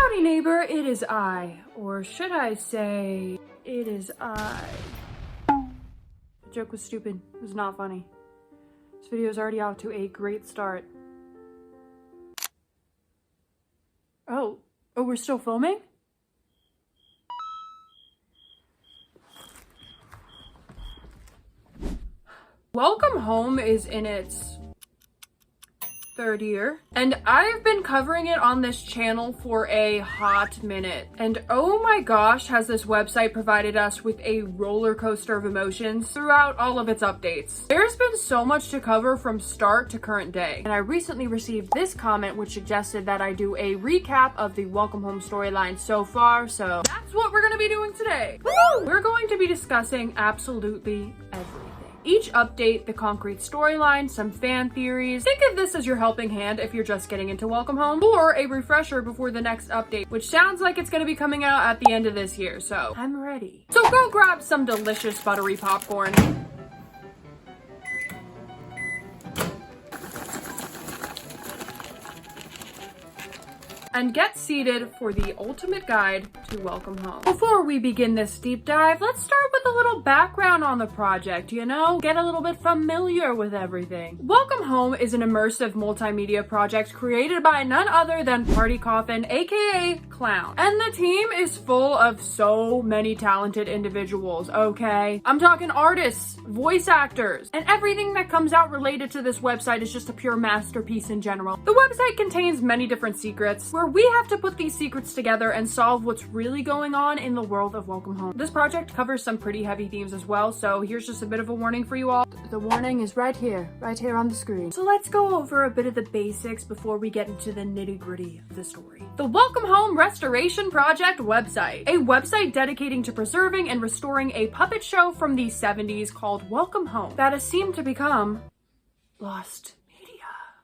Howdy neighbor, it is I. Or should I say, it is I. The joke was stupid. It was not funny. This video is already off to a great start. Oh, we're still filming? Welcome Home is in its third year, and I've been covering it on this channel for a hot minute. And oh my gosh, has this website provided us with a roller coaster of emotions throughout all of its updates. There's been so much to cover from start to current day, and I recently received this comment which suggested that I do a recap of the Welcome Home storyline so far, so that's what we're gonna be doing today. Woo! We're going to be discussing absolutely everything. Each update, the concrete storyline, some fan theories. Think of this as your helping hand if you're just getting into Welcome Home, or a refresher before the next update, which sounds like it's gonna be coming out at the end of this year, so I'm ready. So go grab some delicious buttery popcorn. And get seated for the ultimate guide to Welcome Home. Before we begin this deep dive, let's start with a little background on the project, you know? Get a little bit familiar with everything. Welcome Home is an immersive multimedia project created by none other than Party Coffin, aka Clown. And the team is full of so many talented individuals, okay? I'm talking artists, voice actors, and everything that comes out related to this website is just a pure masterpiece in general. The website contains many different secrets, where we have to put these secrets together and solve what's really going on in the world of Welcome Home. This project covers some pretty heavy themes as well, so here's just a bit of a warning for you all. The warning is right here on the screen. So let's go over a bit of the basics before we get into the nitty-gritty of the story. The Welcome Home Restoration Project website, a website dedicating to preserving and restoring a puppet show from the 70s called Welcome Home that has seemed to become lost.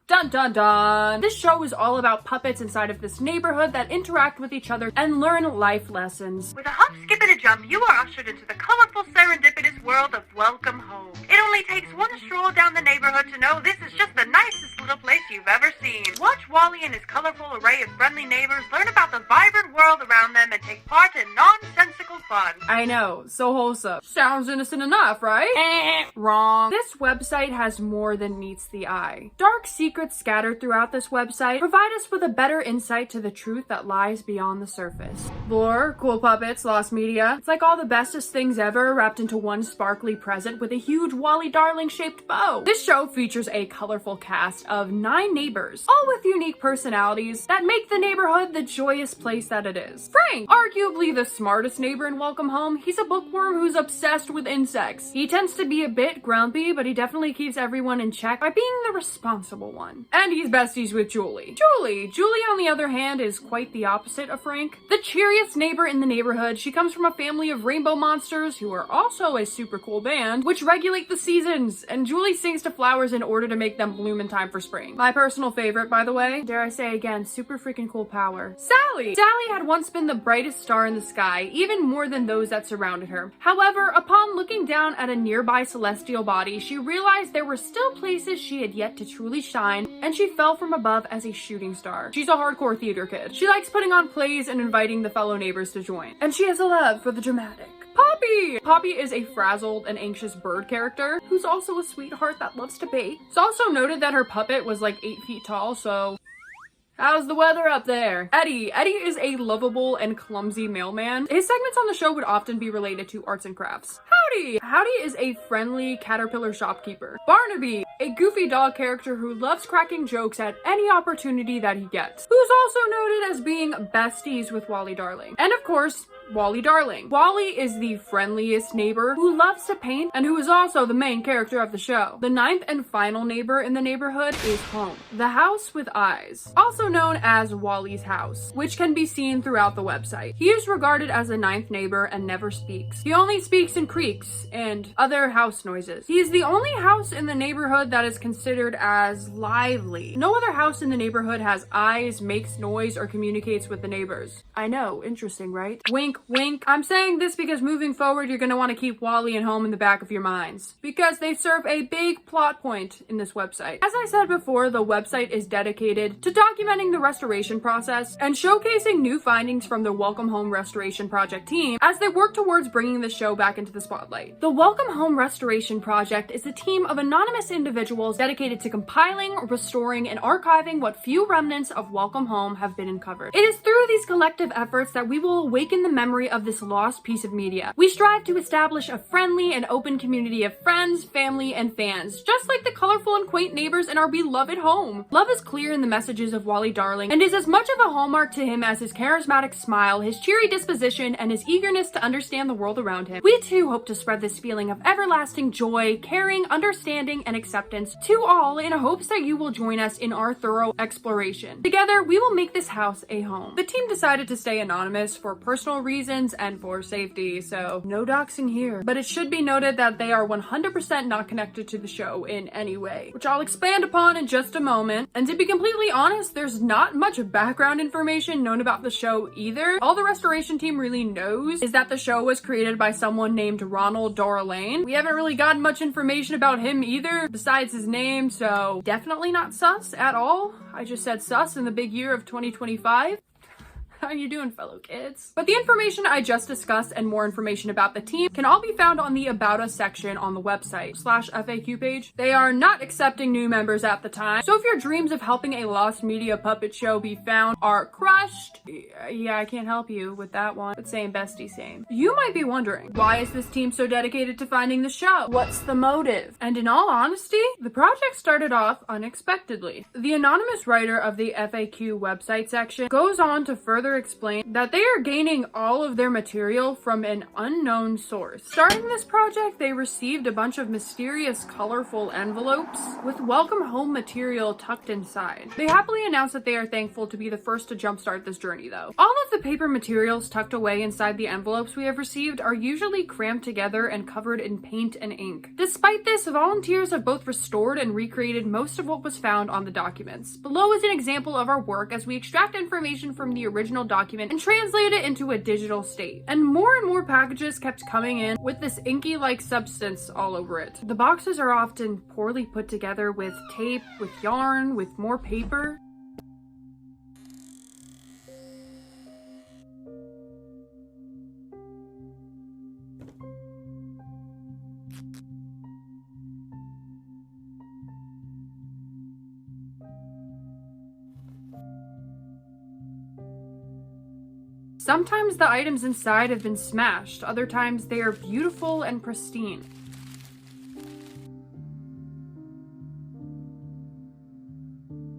Dun dun dun! This show is all about puppets inside of this neighborhood that interact with each other and learn life lessons. With a hop, skip, and a jump, you are ushered into the colorful, serendipitous world of Welcome Home. It only takes one stroll down the neighborhood to know this is just the nicest little place you've ever seen. Watch Wally and his colorful array of friendly neighbors learn about the vibrant world around them and take part in nonsensical fun. I know, so wholesome. Sounds innocent enough, right? Wrong. This website has more than meets the eye. Dark secrets scattered throughout this website provide us with a better insight to the truth that lies beyond the surface. Lore, cool puppets, lost media. It's like all the bestest things ever wrapped into one sparkly present with a huge Wally Darling shaped bow. This show features a colorful cast of 9 neighbors, all with unique personalities that make the neighborhood the joyous place that it is. Frank, arguably the smartest neighbor in Welcome Home, he's a bookworm who's obsessed with insects. He tends to be a bit grumpy, but he definitely keeps everyone in check by being the responsible one. And he's besties with Julie. Julie, on the other hand, is quite the opposite of Frank. The cheeriest neighbor in the neighborhood, she comes from a family of rainbow monsters who are also a super cool band, which regulate the seasons, and Julie sings to flowers in order to make them bloom in time for spring. My personal favorite, by the way, dare I say again, super freaking cool power. Sally! Sally had once been the brightest star in the sky, even more than those that surrounded her. However, upon looking down at a nearby celestial body, she realized there were still places she had yet to truly shine, and she fell from above as a shooting star. She's a hardcore theater kid. She likes putting on plays and inviting the fellow neighbors to join. And she has a love for the dramatic. Poppy! Poppy is a frazzled and anxious bird character who's also a sweetheart that loves to bake. It's also noted that her puppet was like 8 feet tall, so how's the weather up there? Eddie is a lovable and clumsy mailman. His segments on the show would often be related to arts and crafts. Howdy is a friendly caterpillar shopkeeper. Barnaby, a goofy dog character who loves cracking jokes at any opportunity that he gets, who's also noted as being besties with Wally Darling. And of course, Wally Darling. Wally is the friendliest neighbor who loves to paint and who is also the main character of the show. The 9th and final neighbor in the neighborhood is Home, the house with eyes, also known as Wally's house, which can be seen throughout the website. He is regarded as the 9th neighbor and never speaks. He only speaks in creaks and other house noises. He is the only house in the neighborhood that is considered as lively. No other house in the neighborhood has eyes, makes noise, or communicates with the neighbors. I know, interesting, right? Wink Wink, wink. I'm saying this because moving forward, you're going to want to keep Wally and Home in the back of your minds, because they serve a big plot point in this website. As I said before, the website is dedicated to documenting the restoration process and showcasing new findings from the Welcome Home Restoration Project team as they work towards bringing the show back into the spotlight. The Welcome Home Restoration Project is a team of anonymous individuals dedicated to compiling, restoring, and archiving what few remnants of Welcome Home have been uncovered. It is through these collective efforts that we will awaken the memory of this lost piece of media. We strive to establish a friendly and open community of friends, family, and fans, just like the colorful and quaint neighbors in our beloved home. Love is clear in the messages of Wally Darling and is as much of a hallmark to him as his charismatic smile, his cheery disposition, and his eagerness to understand the world around him. We too hope to spread this feeling of everlasting joy, caring, understanding, and acceptance to all in hopes that you will join us in our thorough exploration. Together, we will make this house a home. The team decided to stay anonymous for personal reasons and for safety, so no doxing here. But it should be noted that they are 100% not connected to the show in any way, which I'll expand upon in just a moment. And to be completely honest, there's not much background information known about the show either. All the restoration team really knows is that the show was created by someone named Wally Darling. We haven't really gotten much information about him either, besides his name, so definitely not sus at all. I just said sus in the big year of 2025. How you doing, fellow kids? But the information I just discussed and more information about the team can all be found on the About Us section on the website /FAQ page. They are not accepting new members at the time, so if your dreams of helping a lost media puppet show be found are crushed, yeah, I can't help you with that one, but same bestie, same. You might be wondering, why is this team so dedicated to finding the show? What's the motive? And in all honesty, the project started off unexpectedly. The anonymous writer of the FAQ website section goes on to further explain that they are gaining all of their material from an unknown source. Starting this project, they received a bunch of mysterious, colorful envelopes with welcome home material tucked inside. They happily announce that they are thankful to be the first to jumpstart this journey, though. All of the paper materials tucked away inside the envelopes we have received are usually crammed together and covered in paint and ink. Despite this, volunteers have both restored and recreated most of what was found on the documents. Below is an example of our work as we extract information from the original document and translate it into a digital state. And more packages kept coming in with this inky-like substance all over it. The boxes are often poorly put together with tape, with yarn, with more paper. Sometimes the items inside have been smashed, other times they are beautiful and pristine.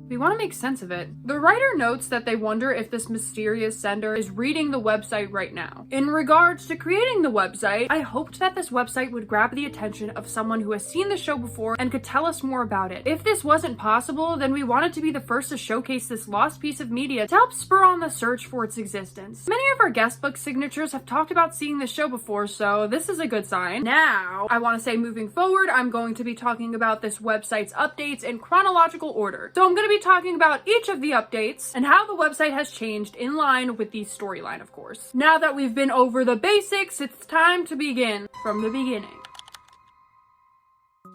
We want to make sense of it. The writer notes that they wonder if this mysterious sender is reading the website right now. In regards to creating the website, I hoped that this website would grab the attention of someone who has seen the show before and could tell us more about it. If this wasn't possible, then we wanted to be the first to showcase this lost piece of media to help spur on the search for its existence. Many of our guest book signatures have talked about seeing the show before, so this is a good sign. Now, I want to say moving forward, I'm going to be talking about this website's updates in chronological order. So I'm going to be talking about each of the updates and how the website has changed in line with the storyline, of course. Now that we've been over the basics, it's time to begin from the beginning.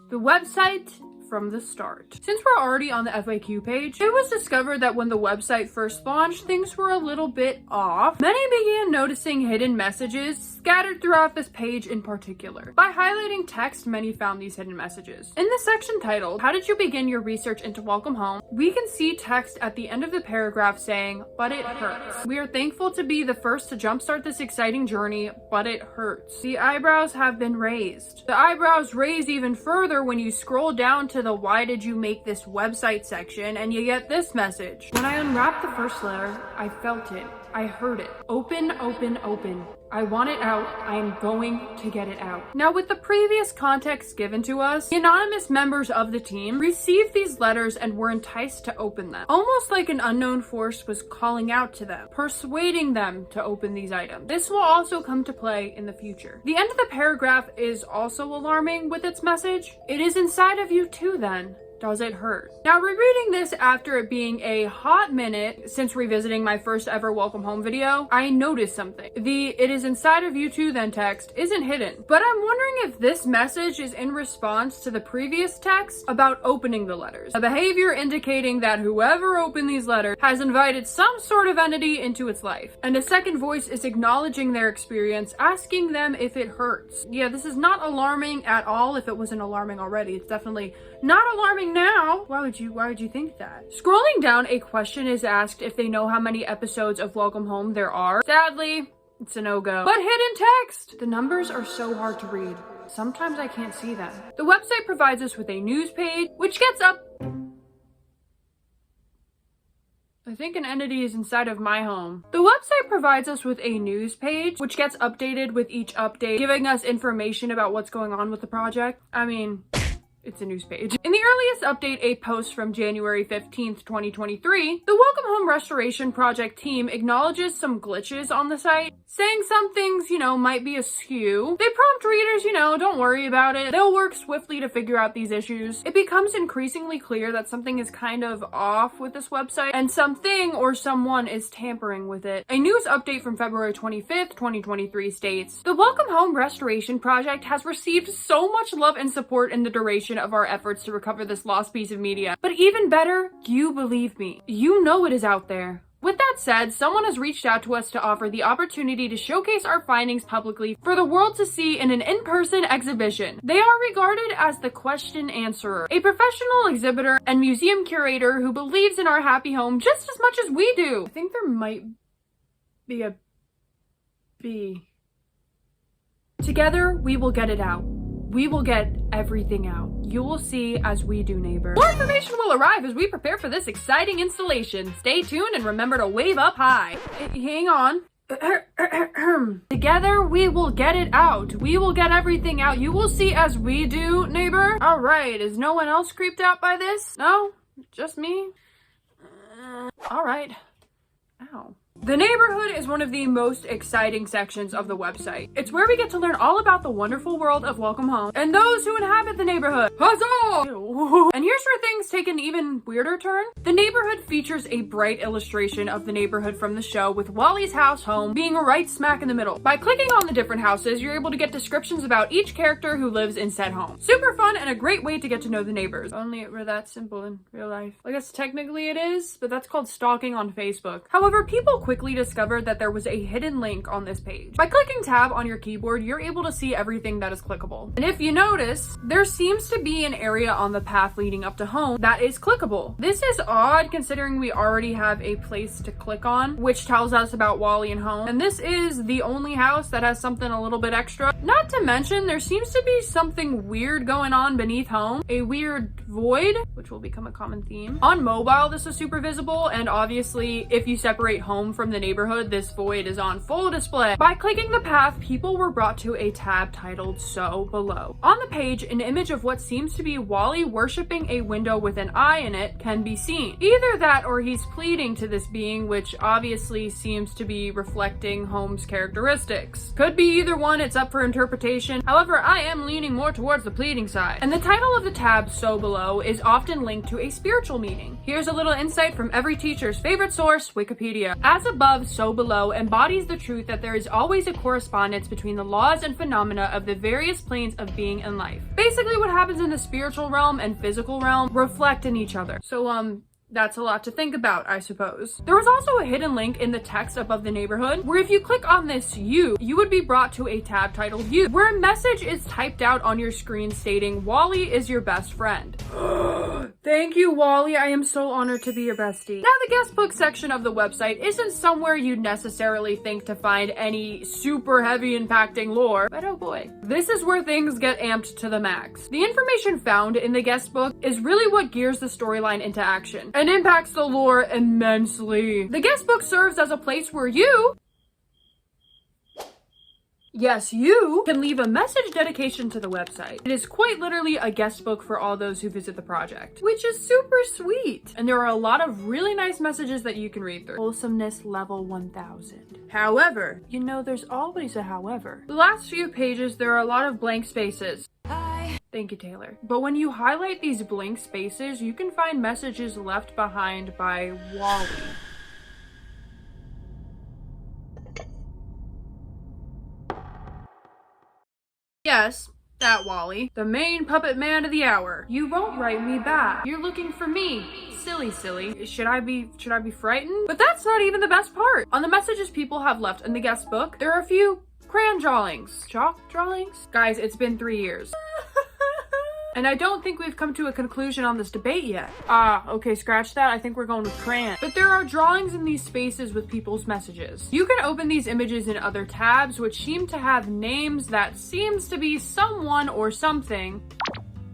The website from the start. Since we're already on the FAQ page, it was discovered that when the website first launched, things were a little bit off. Many began noticing hidden messages scattered throughout this page in particular. By highlighting text, many found these hidden messages. In the section titled, "How did you begin your research into Welcome Home?" we can see text at the end of the paragraph saying, "But it hurts. We are thankful to be the first to jumpstart this exciting journey, but it hurts." The eyebrows have been raised. The eyebrows raise even further when you scroll down to the "Why did you make this website?" section and you get this message. "When I unwrapped the first letter, I felt it. I heard it. Open, open, open. I want it out. I am going to get it out." Now, with the previous context given to us, the anonymous members of the team received these letters and were enticed to open them. Almost like an unknown force was calling out to them, persuading them to open these items. This will also come to play in the future. The end of the paragraph is also alarming with its message. "It is inside of you too then. Does it hurt? Now, rereading this after it being a hot minute since revisiting my first ever welcome home video, I noticed something. The "it is inside of you too then" text isn't hidden, but I'm wondering if this message is in response to the previous text about opening the letters. A behavior indicating that whoever opened these letters has invited some sort of entity into its life. And a second voice is acknowledging their experience, asking them if it hurts. Yeah, this is not alarming at all. If it wasn't alarming already, it's definitely not alarming now. Why would you think that? Scrolling down, a question is asked if they know how many episodes of Welcome Home there are. Sadly, it's a no-go. But hidden text! The numbers are so hard to read. Sometimes I can't see them. The website provides us with a news page, which gets up... I think an entity is inside of my home. The website provides us with a news page, which gets updated with each update, giving us information about what's going on with the project. I mean... it's a news page. In the earliest update, a post from January 15th, 2023, the Welcome Home Restoration Project team acknowledges some glitches on the site, saying some things, might be askew. They prompt readers, don't worry about it. They'll work swiftly to figure out these issues. It becomes increasingly clear that something is kind of off with this website, and something or someone is tampering with it. A news update from February 25th, 2023 states, "The Welcome Home Restoration Project has received so much love and support in the duration of our efforts to recover this lost piece of media. But even better, you believe me. You know it is out there." With that said, someone has reached out to us to offer the opportunity to showcase our findings publicly for the world to see in an in-person exhibition. They are regarded as the question answerer, a professional exhibitor and museum curator who believes in our happy home just as much as we do. I think there might be a B. Together, we will get it out. We will get everything out. You will see as we do, neighbor. More information will arrive as we prepare for this exciting installation. Stay tuned and remember to wave up high. Hang on. Together, we will get it out. We will get everything out. You will see as we do, neighbor. All right. Is no one else creeped out by this? No? Just me? All right. Ow. The neighborhood is one of the most exciting sections of the website. It's where we get to learn all about the wonderful world of Welcome Home and those who inhabit the neighborhood. Huzzah! And here's where things take an even weirder turn. The neighborhood features a bright illustration of the neighborhood from the show, with Wally's house home being right smack in the middle. By clicking on the different houses, you're able to get descriptions about each character who lives in said home. Super fun and a great way to get to know the neighbors. Only it were that simple in real life. I guess technically it is, but that's called stalking on Facebook. However, people quickly discovered that there was a hidden link on this page. By clicking tab on your keyboard, you're able to see everything that is clickable. And if you notice, there seems to be an area on the path leading up to home that is clickable. This is odd considering we already have a place to click on, which tells us about Wally and home. And this is the only house that has something a little bit extra. Not to mention, there seems to be something weird going on beneath home. A weird void, which will become a common theme. On mobile, this is super visible, and obviously, if you separate home from the neighborhood, this void is on full display. By clicking the path, people were brought to a tab titled "So Below." On the page, an image of what seems to be Wally worshiping a window with an eye in it can be seen. Either that or he's pleading to this being, which obviously seems to be reflecting home's characteristics. Could be either one, it's up for interpretation. However, I am leaning more towards the pleading side. And the title of the tab, "So Below," is often linked to a spiritual meaning. Here's a little insight from every teacher's favorite source, Wikipedia. As above, so below embodies the truth that there is always a correspondence between the laws and phenomena of the various planes of being and life. Basically, what happens in the spiritual realm and physical realm reflect in each other. So, that's a lot to think about, I suppose. There was also a hidden link in the text above the neighborhood, where if you click on this you would be brought to a tab titled You, where a message is typed out on your screen stating, "Wally is your best friend." Thank you, Wally. I am so honored to be your bestie. Now, the guest book section of the website isn't somewhere you'd necessarily think to find any super heavy impacting lore, but oh boy. This is where things get amped to the max. The information found in the guest book is really what gears the storyline into action and impacts the lore immensely. The guest book serves as a place where you can leave a message dedication to the website. It is quite literally a guest book for all those who visit the project, which is super sweet. And there are a lot of really nice messages that you can read through. Wholesomeness level 1000. However, there's always a however. The last few pages, there are a lot of blank spaces. Thank you, Taylor. But when you highlight these blank spaces, you can find messages left behind by Wally. Yes, that Wally. The main puppet man of the hour. You won't write me back. You're looking for me. Silly, silly. Should I be frightened? But that's not even the best part. On the messages people have left in the guest book, there are a few crayon drawings. Chalk drawings? Guys, it's been 3 years. And I don't think we've come to a conclusion on this debate yet. Okay, scratch that. I think we're going with crayon. But there are drawings in these spaces with people's messages. You can open these images in other tabs, which seem to have names that seems to be someone or something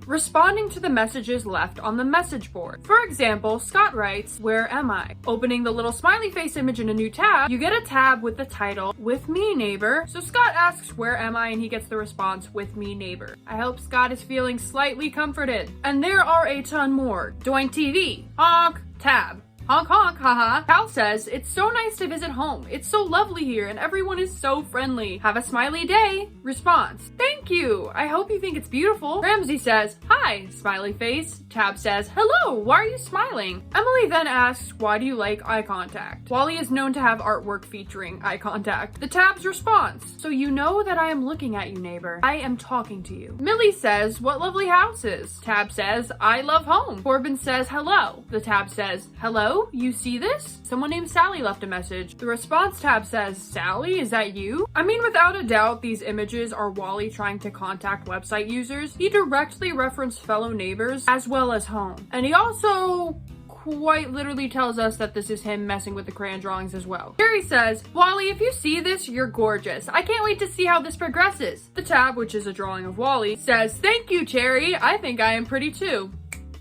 responding to the messages left on the message board. For example, Scott writes, "Where am I?" Opening the little smiley face image in a new tab, you get a tab with the title, "With me, neighbor." So Scott asks, "Where am I?" and he gets the response, "With me, neighbor." I hope Scott is feeling slightly comforted. And there are a ton more. Doing TV. Honk. Tab. Honk honk, haha. Cal says, "It's so nice to visit home. It's so lovely here and everyone is so friendly. Have a smiley day." Response, "Thank you. I hope you think it's beautiful." Ramsey says, "Hi," smiley face. Tab says, "Hello, why are you smiling?" Emily then asks, "Why do you like eye contact?" Wally is known to have artwork featuring eye contact. The tab's response, "So you know that I am looking at you, neighbor. I am talking to you." Millie says, "What lovely houses." Tab says, "I love home." Corbin says, "Hello." The tab says, "Hello? You see this?" Someone named Sally left a message. The response tab says, "Sally, is that you?" I mean, without a doubt, these images are Wally trying to contact website users. He directly referenced fellow neighbors as well as home. And he also quite literally tells us that this is him messing with the crayon drawings as well. Jerry says, "Wally, if you see this, you're gorgeous. I can't wait to see how this progresses." The tab, which is a drawing of Wally, says, "Thank you, Cherry. I think I am pretty too."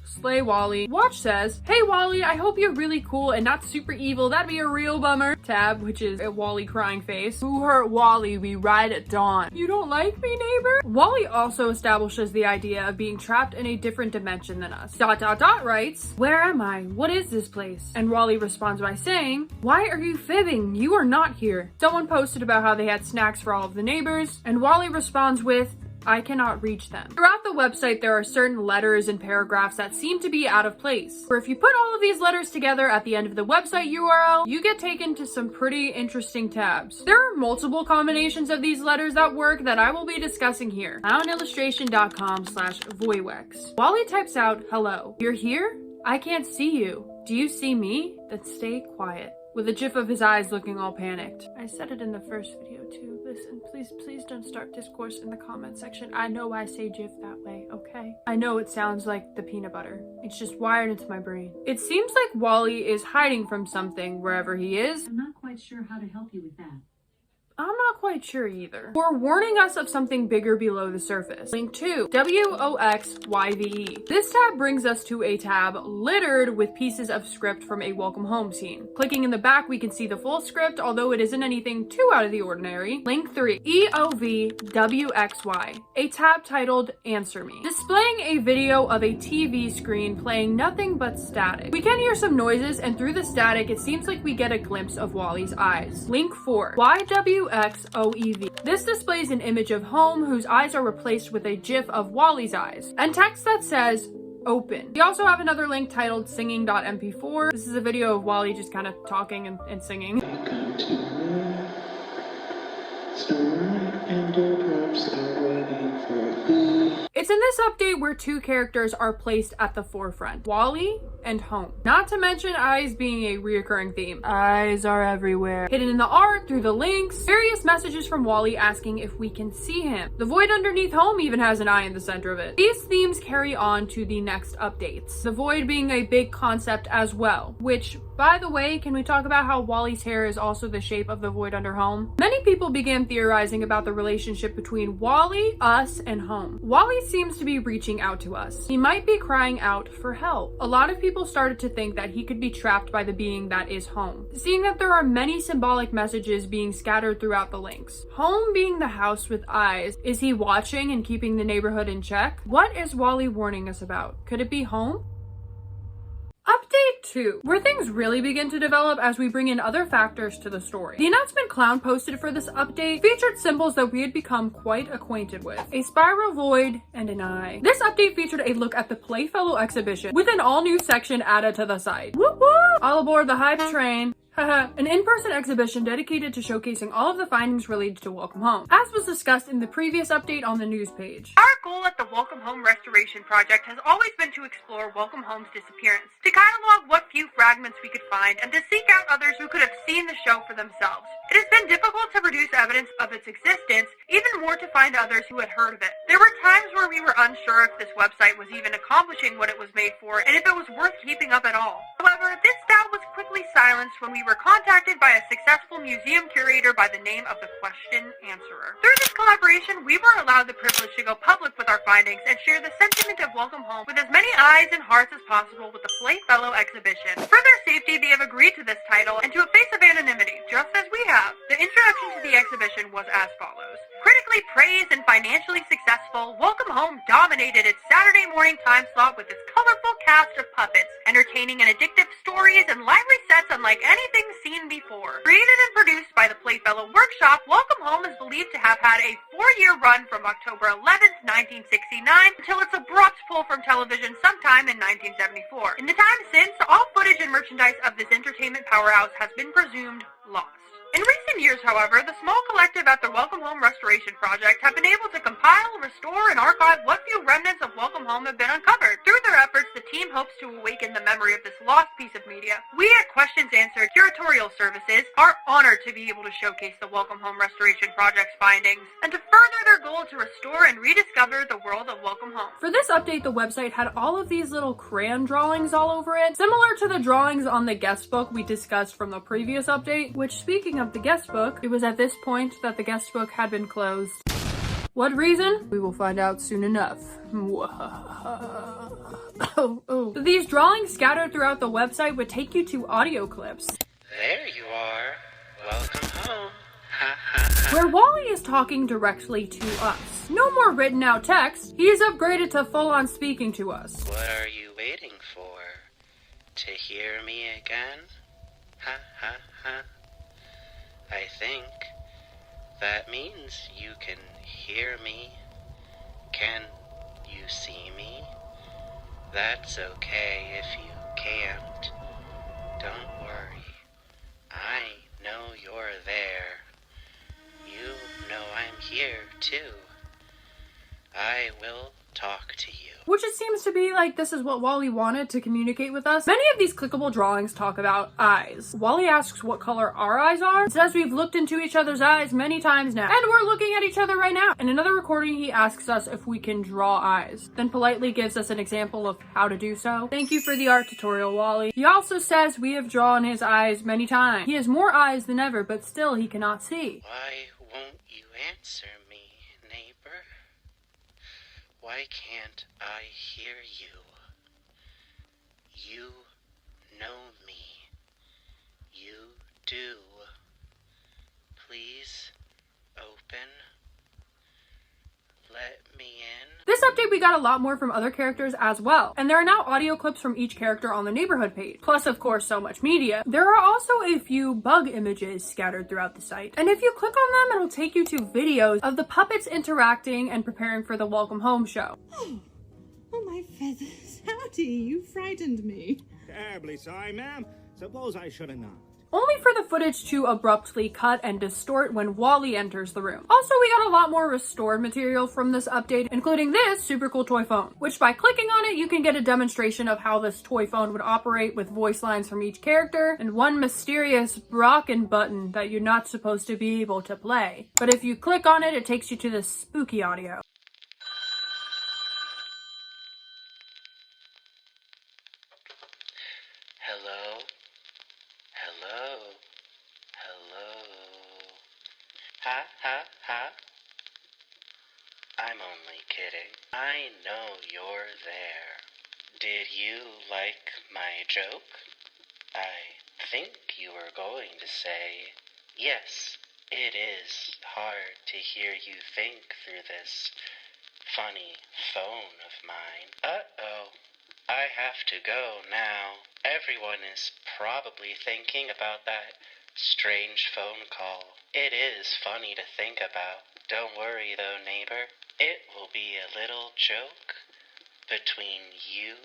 Slay, Wally. Watch says, "Hey Wally, I hope you're really cool and not super evil. That'd be a real bummer." Tab, which is a Wally crying face. "Who hurt Wally? We ride at dawn." "You don't like me, neighbor?" Wally also establishes the idea of being trapped in a different dimension than us. ... writes, "Where am I? What is this place?" And Wally responds by saying, "Why are you fibbing? You are not here." Someone posted about how they had snacks for all of the neighbors, and Wally responds with, "I cannot reach them." Throughout the website, there are certain letters and paragraphs that seem to be out of place. Or if you put all of these letters together at the end of the website URL, you get taken to some pretty interesting tabs. There are multiple combinations of these letters that work that I will be discussing here. clownillustration.com/voiwex. Wally types out, "Hello. You're here? I can't see you. Do you see me? Then stay quiet." With a gif of his eyes looking all panicked. I said it in the first video too. Listen, please don't start discourse in the comment section. I know I say gif that way, okay? I know it sounds like the peanut butter. It's just wired into my brain. It seems like Wally is hiding from something wherever he is. I'm not quite sure how to help you with that. I'm not quite sure either. Or warning us of something bigger below the surface. Link 2, WOXYVE. This tab brings us to a tab littered with pieces of script from a welcome home scene. Clicking in the back, we can see the full script, although it isn't anything too out of the ordinary. Link 3, EOVWXY. A tab titled Answer Me. Displaying a video of a TV screen playing nothing but static. We can hear some noises, and through the static, it seems like we get a glimpse of Wally's eyes. Link 4, YWXOEV. This displays an image of home whose eyes are replaced with a gif of Wally's eyes, and text that says, "Open." We also have another link titled singing.mp4. This is a video of Wally just kind of talking and singing. Welcome to the store, and the drops are waiting for you. It's in this update where two characters are placed at the forefront, Wally and home. Not to mention eyes being a reoccurring theme. Eyes are everywhere. Hidden in the art, through the links, various messages from Wally asking if we can see him. The void underneath home even has an eye in the center of it. These themes carry on to the next updates. The void being a big concept as well, which, by the way, can we talk about how Wally's hair is also the shape of the void under home? Many people began theorizing about the relationship between Wally, us, and home. Wally seems to be reaching out to us. He might be crying out for help. A lot of people started to think that he could be trapped by the being that is home. Seeing that there are many symbolic messages being scattered throughout the links. Home being the house with eyes. Is he watching and keeping the neighborhood in check? What is Wally warning us about? Could it be home? Update 2, where things really begin to develop as we bring in other factors to the story. The announcement Clown posted for this update featured symbols that we had become quite acquainted with. A spiral void and an eye. This update featured a look at the Playfellow exhibition with an all-new section added to the site. Whoop whoop! All aboard the hype train. An in-person exhibition dedicated to showcasing all of the findings related to Welcome Home, as was discussed in the previous update on the news page. Our goal at the Welcome Home Restoration Project has always been to explore Welcome Home's disappearance, to catalog what few fragments we could find, and to seek out others who could have seen the show for themselves. It has been difficult to produce evidence of its existence, even more to find others who had heard of it. There were times where we were unsure if this website was even accomplishing what it was made for, and if it was worth keeping up at all. However, this doubt was quickly silenced when we were contacted by a successful museum curator by the name of the Question Answerer. Through this collaboration, we were allowed the privilege to go public with our findings and share the sentiment of Welcome Home with as many eyes and hearts as possible with the Playfellow exhibition. For their safety, they have agreed to this title and to a face of anonymity, just as we have. The introduction to the exhibition was as follows. Critically praised and financially successful, Welcome Home dominated its Saturday morning time slot with its colorful cast of puppets, entertaining and addictive stories and lively sets unlike anything seen before. Created and produced by the Playfellow Workshop, Welcome Home is believed to have had a 4-year run from October 11th, 1969 until its abrupt pull from television sometime in 1974. In the time since, all footage and merchandise of this entertainment powerhouse has been presumed lost. In recent years, however, the small collective at the Welcome Home Restoration Project have been able to compile, restore, and archive what few remnants of Welcome Home have been uncovered. Through their efforts, the team hopes to awaken the memory of this lost piece of media. We at Questions Answered Curatorial Services are honored to be able to showcase the Welcome Home Restoration Project's findings, and to further their goal to restore and rediscover the world of Welcome Home. For this update, the website had all of these little crayon drawings all over it, similar to the drawings on the guest book we discussed from the previous update, which, speaking of the guest book, it was at this point that the guest book had been closed. What reason? We will find out soon enough. These drawings scattered throughout the website would take you to audio clips. There you are. Welcome home. Where Wally is talking directly to us. No more written out text. He is upgraded to full-on speaking to us. What are you waiting for? To hear me again? I think that means you can hear me. Can you see me? That's okay if you can't. Don't worry. I know you're there. You know I'm here too. I will talk to you. Which it seems to be like this is what Wally wanted to communicate with us. Many of these clickable drawings talk about eyes. Wally asks what color our eyes are. It says we've looked into each other's eyes many times now. And we're looking at each other right now. In another recording, he asks us if we can draw eyes. Then politely gives us an example of how to do so. Thank you for the art tutorial, Wally. He also says we have drawn his eyes many times. He has more eyes than ever, but still he cannot see. Why won't you answer me, neighbor? Why can't I hear you? You know me. You do. Please open. Let me in. This update we got a lot more from other characters as well, and there are now audio clips from each character on the neighborhood page, plus of course so much media. There are also a few bug images scattered throughout the site, and if you click on them it'll take you to videos of the puppets interacting and preparing for the Welcome Home show. Oh, my feathers. Howdy, you frightened me. Terribly sorry, ma'am. Suppose I should have knocked. Only for the footage to abruptly cut and distort when Wally enters the room. Also, we got a lot more restored material from this update, including this super cool toy phone, which by clicking on it, you can get a demonstration of how this toy phone would operate with voice lines from each character, and one mysterious Brocken button that you're not supposed to be able to play. But if you click on it, it takes you to this spooky audio. Hello? Hello? Hello? Ha. I'm only kidding. I know you're there. Did you like my joke? I think you were going to say, yes, it is hard to hear you think through this funny phone of mine. Uh-oh. I have to go now. Everyone is probably thinking about that strange phone call. It is funny to think about. Don't worry though, neighbor. It will be a little joke between you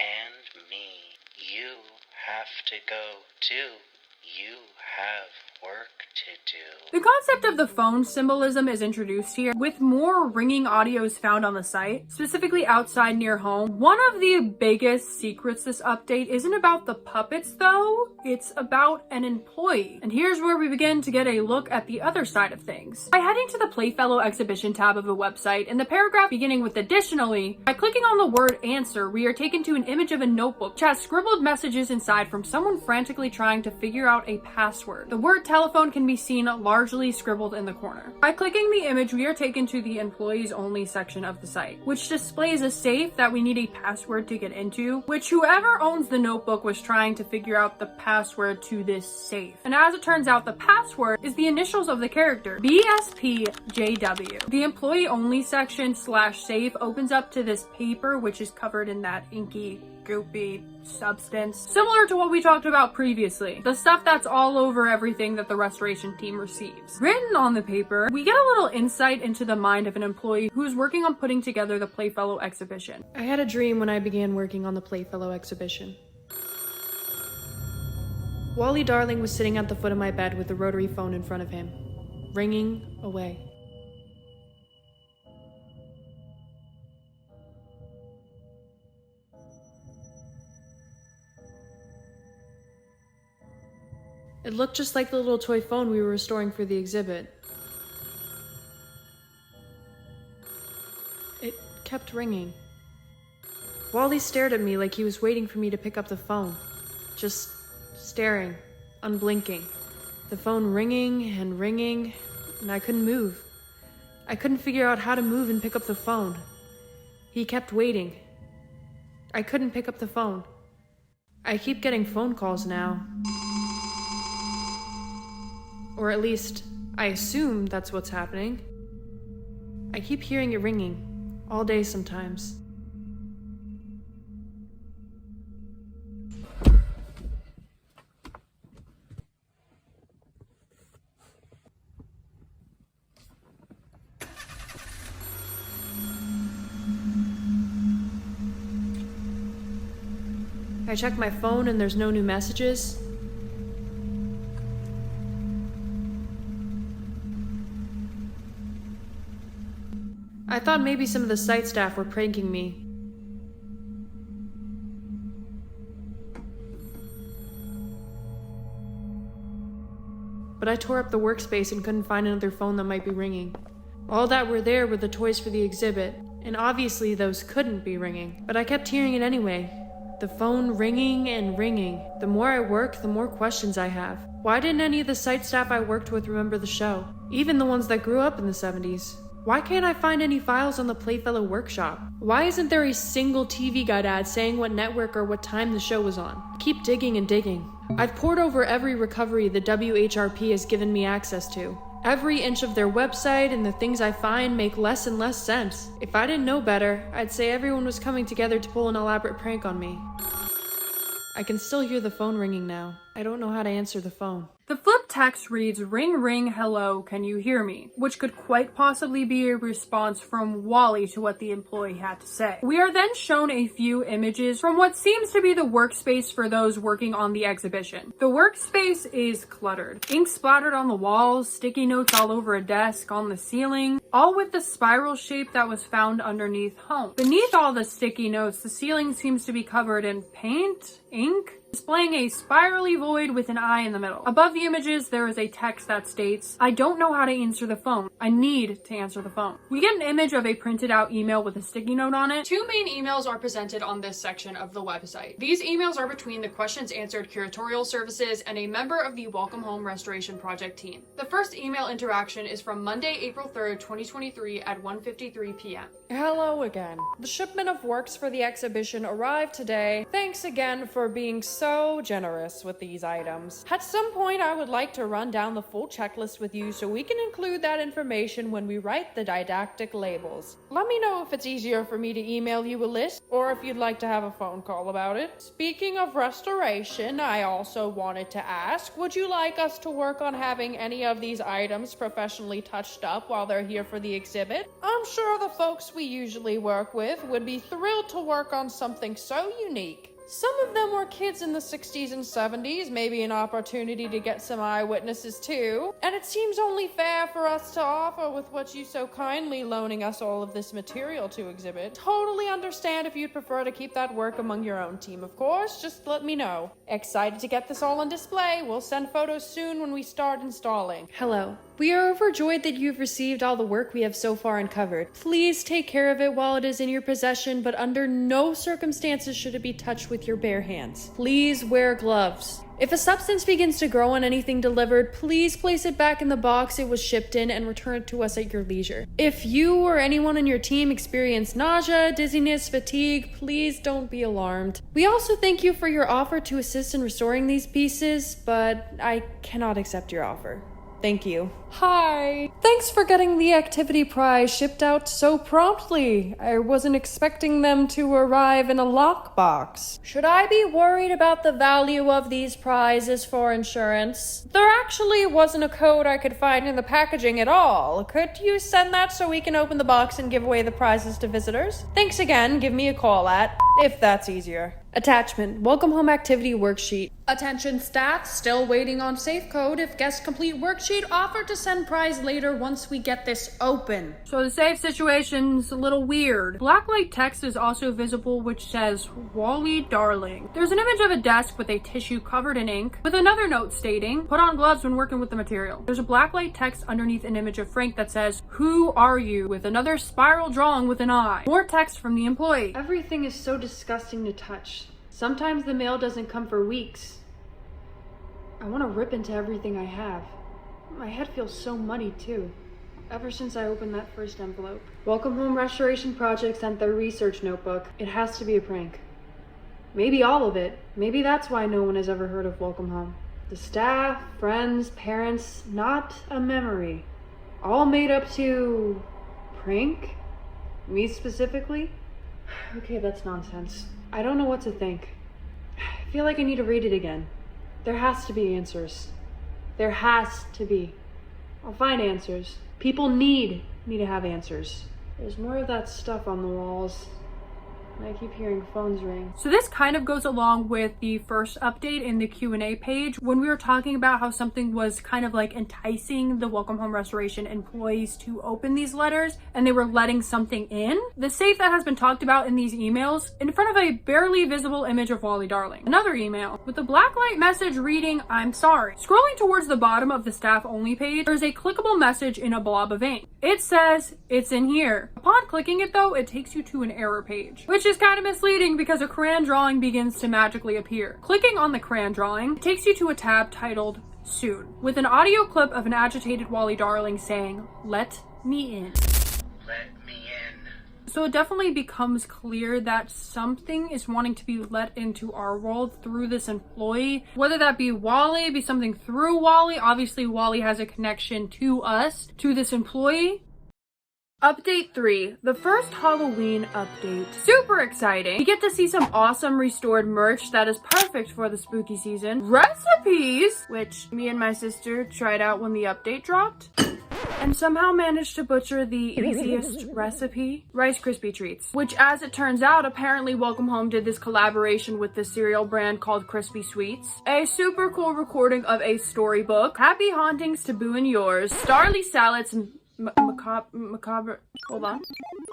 and me. You have to go too. You have work to do. The concept of the phone symbolism is introduced here, with more ringing audios found on the site, specifically outside near home. One of the biggest secrets this update isn't about the puppets though, it's about an employee. And here's where we begin to get a look at the other side of things. By heading to the Playfellow exhibition tab of the website, in the paragraph beginning with additionally, by clicking on the word answer, we are taken to an image of a notebook which has scribbled messages inside from someone frantically trying to figure out a password. The word telephone can be seen largely scribbled in the corner. By clicking the image, we are taken to the employees only section of the site, which displays a safe that we need a password to get into, which whoever owns the notebook was trying to figure out the password to this safe. And as it turns out, the password is the initials of the character, BSPJW. The employee only section / safe opens up to this paper, which is covered in that inky, goopy substance, similar to what we talked about previously, the stuff that's all over everything that the restoration team receives. Written on the paper, we get a little insight into the mind of an employee who's working on putting together the Playfellow exhibition. I had a dream when I began working on the Playfellow exhibition. Wally Darling was sitting at the foot of my bed with the rotary phone in front of him, ringing away. It looked just like the little toy phone we were restoring for the exhibit. It kept ringing. Wally stared at me like he was waiting for me to pick up the phone. Just staring, unblinking. The phone ringing, and I couldn't move. I couldn't figure out how to move and pick up the phone. He kept waiting. I couldn't pick up the phone. I keep getting phone calls now. Or at least, I assume that's what's happening. I keep hearing it ringing, all day sometimes. I check my phone and there's no new messages. I thought maybe some of the site staff were pranking me. But I tore up the workspace and couldn't find another phone that might be ringing. All that were there were the toys for the exhibit, and obviously those couldn't be ringing. But I kept hearing it anyway. The phone ringing and ringing. The more I work, the more questions I have. Why didn't any of the site staff I worked with remember the show? Even the ones that grew up in the 70s. Why can't I find any files on the Playfellow workshop? Why isn't there a single TV guide ad saying what network or what time the show was on? I keep digging and digging. I've pored over every recovery the WHRP has given me access to. Every inch of their website and the things I find make less and less sense. If I didn't know better, I'd say everyone was coming together to pull an elaborate prank on me. I can still hear the phone ringing now. I don't know how to answer the phone. The flip text reads, "Ring ring, hello, can you hear me?" which could quite possibly be a response from Wally to what the employee had to say. We are then shown a few images from what seems to be the workspace for those working on the exhibition. The workspace is cluttered. Ink splattered on the walls, sticky notes all over a desk, on the ceiling, all with the spiral shape that was found underneath home. Beneath all the sticky notes, the ceiling seems to be covered in paint, ink, displaying a spirally void with an eye in the middle. Above the images, there is a text that states, "I don't know how to answer the phone. I need to answer the phone." We get an image of a printed out email with a sticky note on it. Two main emails are presented on this section of the website. These emails are between the questions answered curatorial services and a member of the Welcome Home Restoration Project team. The first email interaction is from Monday, April 3rd, 2023 at 1:53 p.m. Hello again. The shipment of works for the exhibition arrived today. Thanks again for being so so generous with these items. At some point, I would like to run down the full checklist with you so we can include that information when we write the didactic labels. Let me know if it's easier for me to email you a list or if you'd like to have a phone call about it. Speaking of restoration, I also wanted to ask, would you like us to work on having any of these items professionally touched up while they're here for the exhibit? I'm sure the folks we usually work with would be thrilled to work on something so unique. Some of them were kids in the 60s and 70s, maybe an opportunity to get some eyewitnesses too. And it seems only fair for us to offer with what you so kindly loaning us all of this material to exhibit. Totally understand if you'd prefer to keep that work among your own team, of course. Just let me know. Excited to get this all on display. We'll send photos soon when we start installing. Hello. We are overjoyed that you've received all the work we have so far uncovered. Please take care of it while it is in your possession, but under no circumstances should it be touched with your bare hands. Please wear gloves. If a substance begins to grow on anything delivered, please place it back in the box it was shipped in and return it to us at your leisure. If you or anyone on your team experience nausea, dizziness, fatigue, please don't be alarmed. We also thank you for your offer to assist in restoring these pieces, but I cannot accept your offer. Thank you. Hi. Thanks for getting the activity prize shipped out so promptly. I wasn't expecting them to arrive in a lockbox. Should I be worried about the value of these prizes for insurance? There actually wasn't a code I could find in the packaging at all. Could you send that so we can open the box and give away the prizes to visitors? Thanks again. Give me a call at, if that's easier. Attachment, welcome home activity worksheet. Attention staff, still waiting on safe code. If guests complete worksheet, offer to send prize later once we get this open. So the safe situation's a little weird. Blacklight text is also visible which says, Wally Darling. There's an image of a desk with a tissue covered in ink with another note stating, put on gloves when working with the material. There's a blacklight text underneath an image of Frank that says, who are you? With another spiral drawing with an eye. More text from the employee. Everything is so disgusting to touch. Sometimes the mail doesn't come for weeks. I want to rip into everything I have. My head feels so muddy too, ever since I opened that first envelope. Welcome Home Restoration Project sent their research notebook. It has to be a prank. Maybe all of it. Maybe that's why no one has ever heard of Welcome Home. The staff, friends, parents, not a memory. All made up to... prank? Me specifically? Okay, that's nonsense. I don't know what to think. I feel like I need to read it again. There has to be answers. There has to be. I'll find answers. People need me to have answers. There's more of that stuff on the walls. I keep hearing phones ring. So this kind of goes along with the first update in the Q&A page when we were talking about how something was kind of like enticing the Welcome Home Restoration employees to open these letters and they were letting something in. The safe that has been talked about in these emails in front of a barely visible image of Wally Darling. Another email with a blacklight message reading, I'm sorry. Scrolling towards the bottom of the staff only page, there's a clickable message in a blob of ink. It says, it's in here. Upon clicking it though, it takes you to an error page, which is kind of misleading because a crayon drawing begins to magically appear. Clicking on the crayon drawing takes you to a tab titled Soon, with an audio clip of an agitated Wally Darling saying, let me in. Let me in. So it definitely becomes clear that something is wanting to be let into our world through this employee. Whether that be Wally, be something through Wally. Obviously, Wally has a connection to us, to this employee. Update 3, the first Halloween update. Super exciting. We get to see some awesome restored merch that is perfect for the spooky season. Recipes, which me and my sister tried out when the update dropped. And somehow managed to butcher the easiest recipe, Rice Krispie treats. Which, as it turns out, apparently Welcome Home did this collaboration with this cereal brand called Crispy Sweets. A super cool recording of a storybook. Happy hauntings to Boo and yours. Starly salads and macabre. Hold on.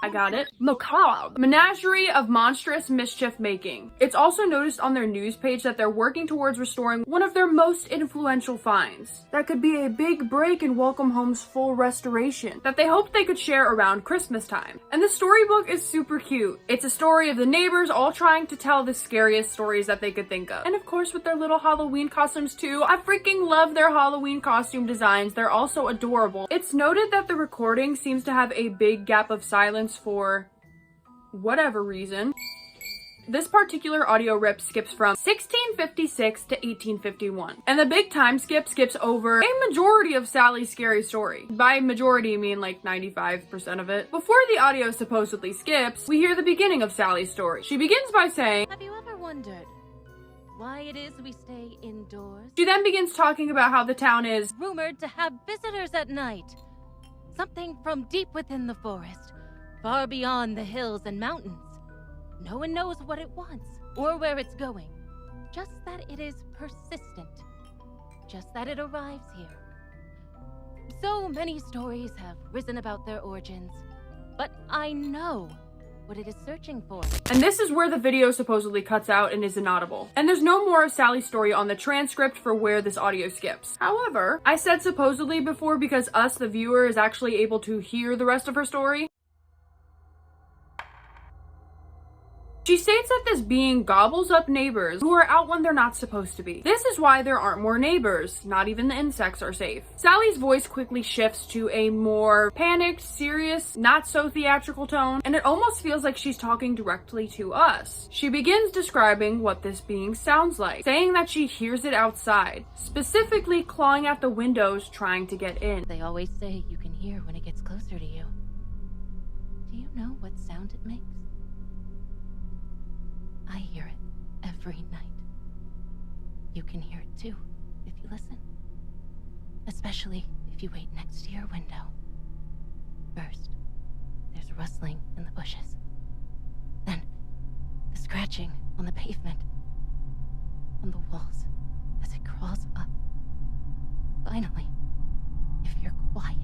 I got it. Macabre. Menagerie of monstrous mischief making. It's also noticed on their news page that they're working towards restoring one of their most influential finds. That could be a big break in Welcome Home's full restoration that they hoped they could share around Christmas time. And the storybook is super cute. It's a story of the neighbors all trying to tell the scariest stories that they could think of. And of course with their little Halloween costumes too. I freaking love their Halloween costume designs. They're also adorable. It's noted that the recording seems to have a big gap of silence for whatever reason. This particular audio rip skips from 1656 to 1851. And the big time skip skips over a majority of Sally's scary story. By majority, I mean like 95% of it. Before the audio supposedly skips, we hear the beginning of Sally's story. She begins by saying, "Have you ever wondered why it is we stay indoors? She then begins talking about how the town is Rumored to have visitors at night. Something from deep within the forest, far beyond the hills and mountains. No one knows what it wants or where it's going. Just that it is persistent. Just that it arrives here. So many stories have risen about their origins, but I know what it is searching for." And this is where the video supposedly cuts out and is inaudible. And there's no more of Sally's story on the transcript for where this audio skips. However, I said supposedly before because us, the viewer, is actually able to hear the rest of her story. She states that this being gobbles up neighbors who are out when they're not supposed to be. This is why there aren't more neighbors. Not even the insects are safe. Sally's voice quickly shifts to a more panicked, serious, not so theatrical tone, and it almost feels like she's talking directly to us. She begins describing what this being sounds like, saying that she hears it outside, specifically clawing at the windows trying to get in. They always say you can hear when it gets closer to you. Do you know what sound it makes? I hear it every night. You can hear it too, if you listen. Especially if you wait next to your window. First, there's rustling in the bushes. Then, the scratching on the pavement. On the walls, as it crawls up. Finally, if you're quiet,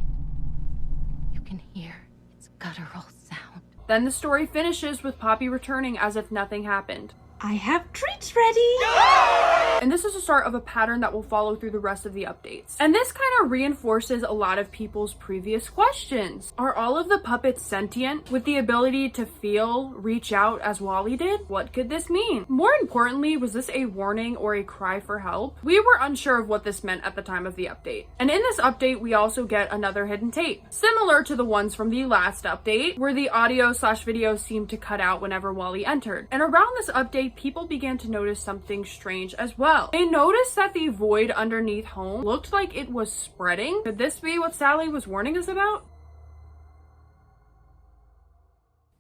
you can hear its guttural sound. Then the story finishes with Poppy returning as if nothing happened. I have treats ready! And this is the start of a pattern that will follow through the rest of the updates. And this kind of reinforces a lot of people's previous questions. Are all of the puppets sentient with the ability to feel, reach out as Wally did? What could this mean? More importantly, was this a warning or a cry for help? We were unsure of what this meant at the time of the update. And in this update, we also get another hidden tape, similar to the ones from the last update, where the audio/video seemed to cut out whenever Wally entered. And around this update, people began to notice something strange as well. They noticed that the void underneath home looked like it was spreading. Could this be what Sally was warning us about?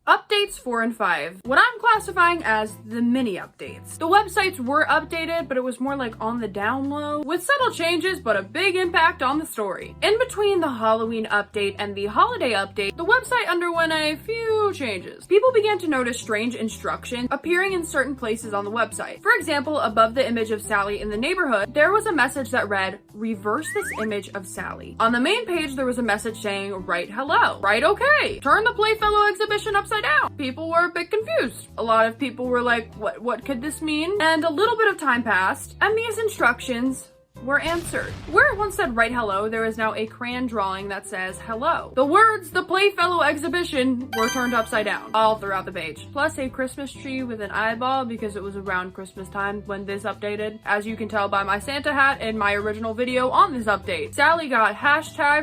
Updates 4 and 5. What I'm classifying as the mini updates. The websites were updated, but it was more like on the down low, with subtle changes but a big impact on the story. In between the Halloween update and the holiday update, the website underwent a few changes. People began to notice strange instructions appearing in certain places on the website. For example, above the image of Sally in the neighborhood, there was a message that read, "Reverse this image of Sally." On the main page, there was a message saying, "Write hello," "Write okay," "Turn the Playfellow exhibition upside down." People were a bit confused. A lot of people were like, what could this mean? And a little bit of time passed, and these instructions were answered. Where it once said "write hello," there is now a crayon drawing that says "hello." The words "the Playfellow exhibition" were turned upside down all throughout the page. Plus a Christmas tree with an eyeball because it was around Christmas time when this updated. As you can tell by my Santa hat in my original video on this update. Sally got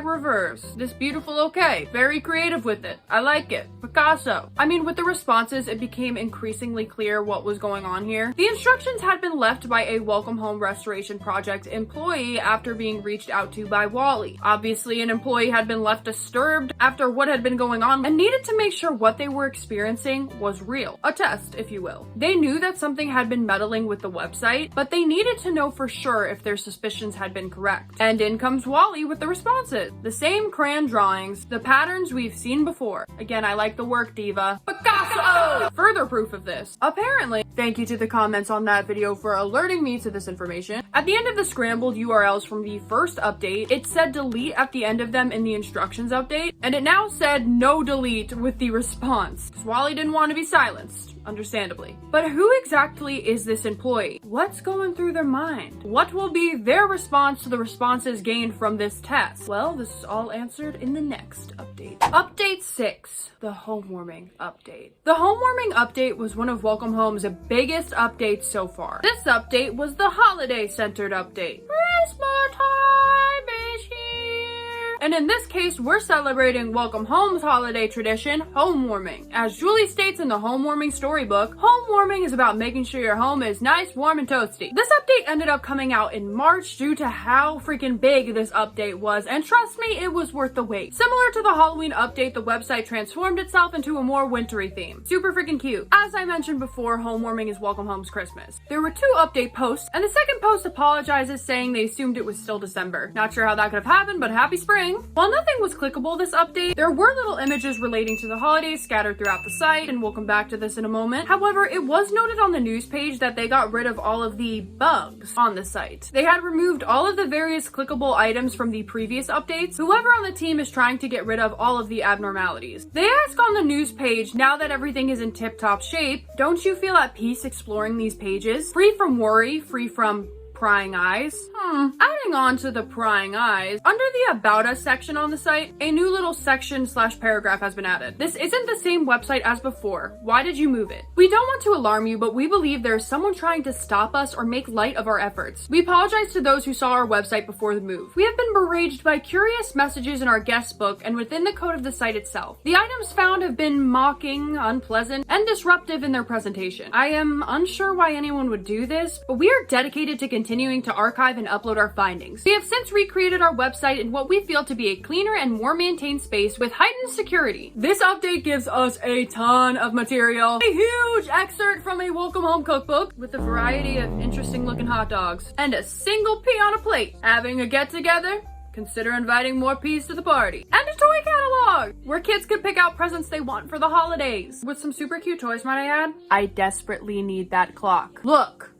#reverse. This beautiful okay. Very creative with it. I like it. Picasso. I mean, with the responses, it became increasingly clear what was going on here. The instructions had been left by a Welcome Home restoration project employee after being reached out to by Wally. Obviously, an employee had been left disturbed after what had been going on and needed to make sure what they were experiencing was real. A test, if you will. They knew that something had been meddling with the website, but they needed to know for sure if their suspicions had been correct. And in comes Wally with the responses. The same crayon drawings, the patterns we've seen before. Again, I like the work, Diva. Picasso! Further proof of this. Apparently, thank you to the comments on that video for alerting me to this information. At the end of the scrambled URLs from the first update, it said delete at the end of them in the instructions update, and it now said no delete with the response. Wally didn't want to be silenced, understandably. But who exactly is this employee? What's going through their mind? What will be their response to the responses gained from this test? Well, this is all answered in the next update. Update 6, the Homewarming update. The Homewarming update was one of Welcome Home's biggest updates so far. This update was the holiday-centered update. Christmas time is here. And in this case, we're celebrating Welcome Home's holiday tradition, Homewarming. As Julie states in the Homewarming storybook, Homewarming is about making sure your home is nice, warm, and toasty. This update ended up coming out in March due to how freaking big this update was, and trust me, it was worth the wait. Similar to the Halloween update, the website transformed itself into a more wintry theme. Super freaking cute. As I mentioned before, Homewarming is Welcome Home's Christmas. There were 2 update posts, and the second post apologizes saying they assumed it was still December. Not sure how that could have happened, but happy spring. While nothing was clickable this update, there were little images relating to the holidays scattered throughout the site, and we'll come back to this in a moment. However, it was noted on the news page that they got rid of all of the bugs on the site. They had removed all of the various clickable items from the previous updates. Whoever on the team is trying to get rid of all of the abnormalities. They ask on the news page, now that everything is in tip-top shape, don't you feel at peace exploring these pages? Free from worry, free from prying eyes? Adding on to the prying eyes, under the About Us section on the site, a new little section / paragraph has been added. This isn't the same website as before. Why did you move it? We don't want to alarm you, but we believe there is someone trying to stop us or make light of our efforts. We apologize to those who saw our website before the move. We have been beraged by curious messages in our guest book and within the code of the site itself. The items found have been mocking, unpleasant, and disruptive in their presentation. I am unsure why anyone would do this, but we are dedicated to continuing to archive and upload our findings. We have since recreated our website in what we feel to be a cleaner and more maintained space with heightened security. This update gives us a ton of material. A huge excerpt from a Welcome Home cookbook with a variety of interesting looking hot dogs and a single pea on a plate. Having a get together? Consider inviting more peas to the party. And a toy catalog, where kids could pick out presents they want for the holidays. With some super cute toys, might I add? I desperately need that clock. Look.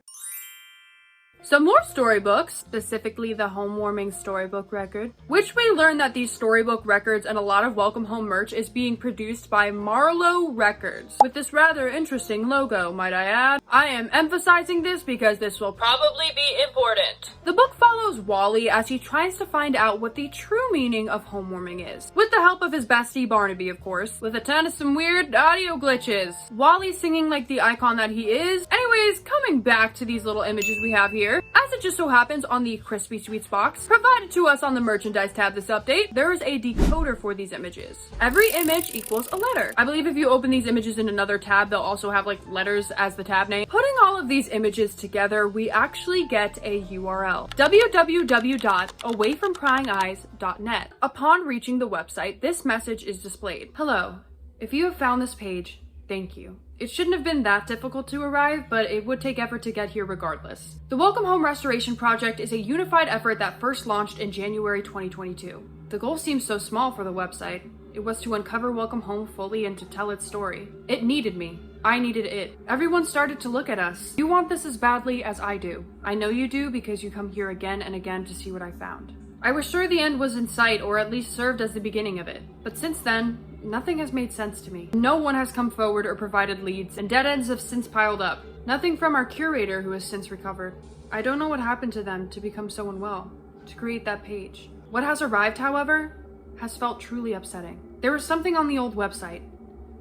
Some more storybooks, specifically the Homewarming storybook record, which we learned that these storybook records and a lot of Welcome Home merch is being produced by Marlowe Records, with this rather interesting logo, might I add. I am emphasizing this because this will probably be important. The book follows Wally as he tries to find out what the true meaning of homewarming is, with the help of his bestie Barnaby, of course, with a ton of some weird audio glitches. Wally singing like the icon that he is. Anyways, coming back to these little images we have here, as it just so happens on the Crispy Sweets box, provided to us on the merchandise tab this update, there is a decoder for these images. Every image equals a letter. I believe if you open these images in another tab, they'll also have like letters as the tab name. Putting all of these images together, we actually get a URL, www.awayfrompryingeyes.net. Upon reaching the website, this message is displayed. Hello, if you have found this page, thank you. It shouldn't have been that difficult to arrive, but it would take effort to get here regardless. The Welcome Home Restoration Project is a unified effort that first launched in January 2022. The goal seems so small for the website. It was to uncover Welcome Home fully and to tell its story. It needed me. I needed it. Everyone started to look at us. You want this as badly as I do. I know you do because you come here again and again to see what I found. I was sure the end was in sight, or at least served as the beginning of it. But since then, nothing has made sense to me. No one has come forward or provided leads, and dead ends have since piled up. Nothing from our curator, who has since recovered. I don't know what happened to them to become so unwell, to create that page. What has arrived, however, has felt truly upsetting. There was something on the old website.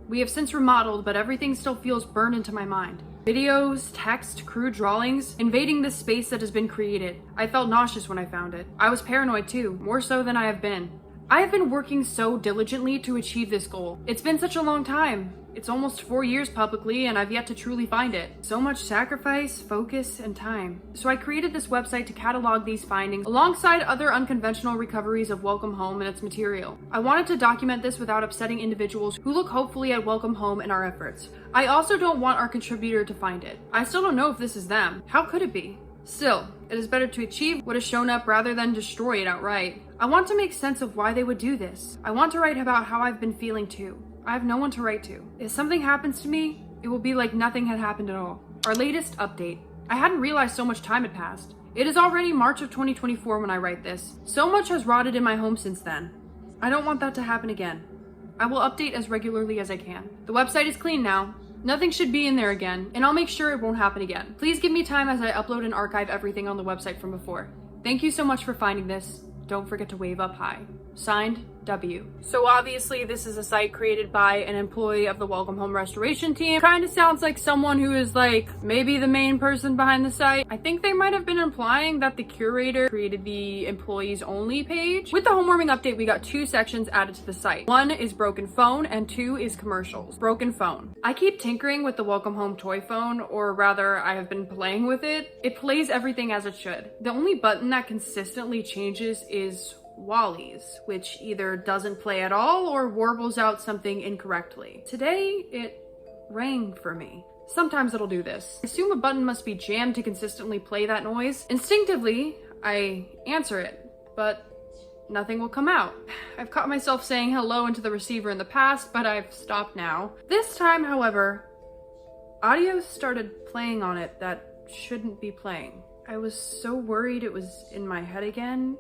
We have since remodeled, but everything still feels burned into my mind. Videos, text, crude drawings, invading this space that has been created. I felt nauseous when I found it. I was paranoid too, more so than I have been. I have been working so diligently to achieve this goal. It's been such a long time. It's almost 4 years publicly, and I've yet to truly find it. So much sacrifice, focus, and time. So I created this website to catalog these findings alongside other unconventional recoveries of Welcome Home and its material. I wanted to document this without upsetting individuals who look hopefully at Welcome Home and our efforts. I also don't want our contributor to find it. I still don't know if this is them. How could it be? Still, it is better to achieve what has shown up rather than destroy it outright. I want to make sense of why they would do this. I want to write about how I've been feeling too. I have no one to write to. If something happens to me, it will be like nothing had happened at all. Our latest update. I hadn't realized so much time had passed. It is already March of 2024 when I write this. So much has rotted in my home since then. I don't want that to happen again. I will update as regularly as I can. The website is clean now. Nothing should be in there again, and I'll make sure it won't happen again. Please give me time as I upload and archive everything on the website from before. Thank you so much for finding this. Don't forget to wave up high. Signed, W. So obviously this is a site created by an employee of the Welcome Home restoration team. Kind of sounds like someone who is like maybe the main person behind the site. I think they might have been implying that the curator created the employees only page. With the Homewarming update, we got 2 sections added to the site. 1 is broken phone and 2 is commercials. Broken phone. I keep tinkering with the Welcome Home toy phone, or rather I have been playing with it. It plays everything as it should. The only button that consistently changes is Wally's, which either doesn't play at all or warbles out something incorrectly. Today, it rang for me. Sometimes it'll do this. I assume a button must be jammed to consistently play that noise. Instinctively, I answer it, but nothing will come out. I've caught myself saying hello into the receiver in the past, but I've stopped now. This time, however, audio started playing on it that shouldn't be playing. I was so worried it was in my head again,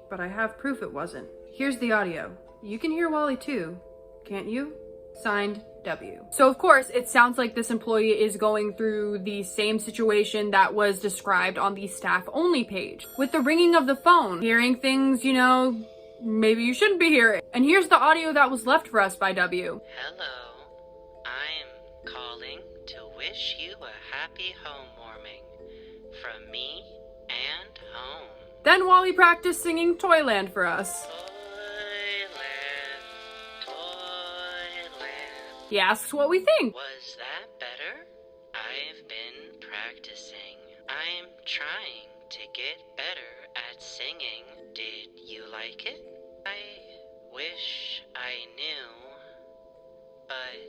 but I have proof it wasn't. Here's the audio. You can hear Wally too, can't you? Signed, W. So of course, it sounds like this employee is going through the same situation that was described on the staff only page. With the ringing of the phone, hearing things, you know, maybe you shouldn't be hearing. And here's the audio that was left for us by W. Hello, I'm calling to wish you a happy homewarming from me and home. Then Wally practiced singing Toyland for us. Toyland. He asks what we think. Was that better? I've been practicing. I'm trying to get better at singing. Did you like it? I wish I knew, but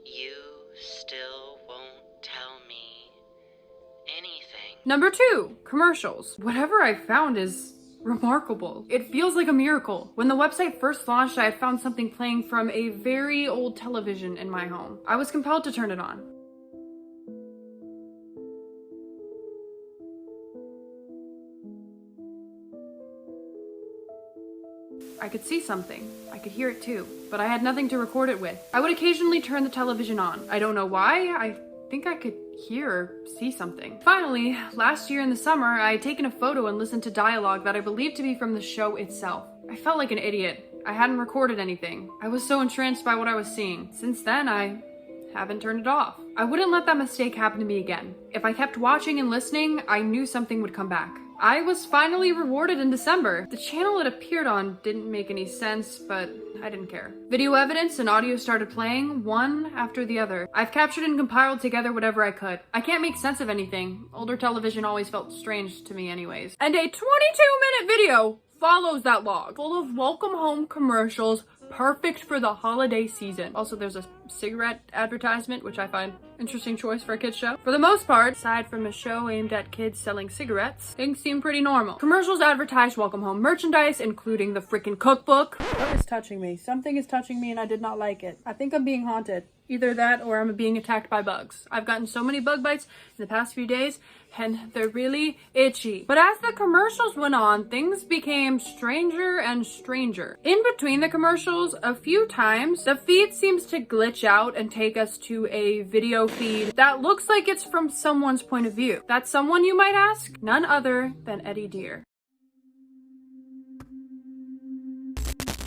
you still won't tell me anything. Number 2, commercials. Whatever I found is remarkable. It feels like a miracle. When the website first launched, I had found something playing from a very old television in my home. I was compelled to turn it on. I could see something. I could hear it too, but I had nothing to record it with. I would occasionally turn the television on. I don't know why. I think I could hear or see something. Finally, last year in the summer, I had taken a photo and listened to dialogue that I believed to be from the show itself. I felt like an idiot. I hadn't recorded anything. I was so entranced by what I was seeing. Since then, I haven't turned it off. I wouldn't let that mistake happen to me again. If I kept watching and listening, I knew something would come back. I was finally rewarded in December. The channel it appeared on didn't make any sense, but I didn't care. Video evidence and audio started playing, one after the other. I've captured and compiled together whatever I could. I can't make sense of anything. Older television always felt strange to me anyways. And a 22-minute video follows that log, full of welcome home commercials, perfect for the holiday season. Also, there's a cigarette advertisement, which I find interesting choice for a kids show. For the most part, aside from a show aimed at kids selling cigarettes, things seem pretty normal. Commercials advertised welcome home merchandise, including the freaking cookbook. What is touching me? Something is touching me and I did not like it. I think I'm being haunted. Either that or I'm being attacked by bugs. I've gotten so many bug bites in the past few days and they're really itchy. But as the commercials went on, things became stranger and stranger. In between the commercials, a few times, the feed seems to glitch out and take us to a video feed that looks like it's from someone's point of view. That someone, you might ask? None other than Eddie Deer.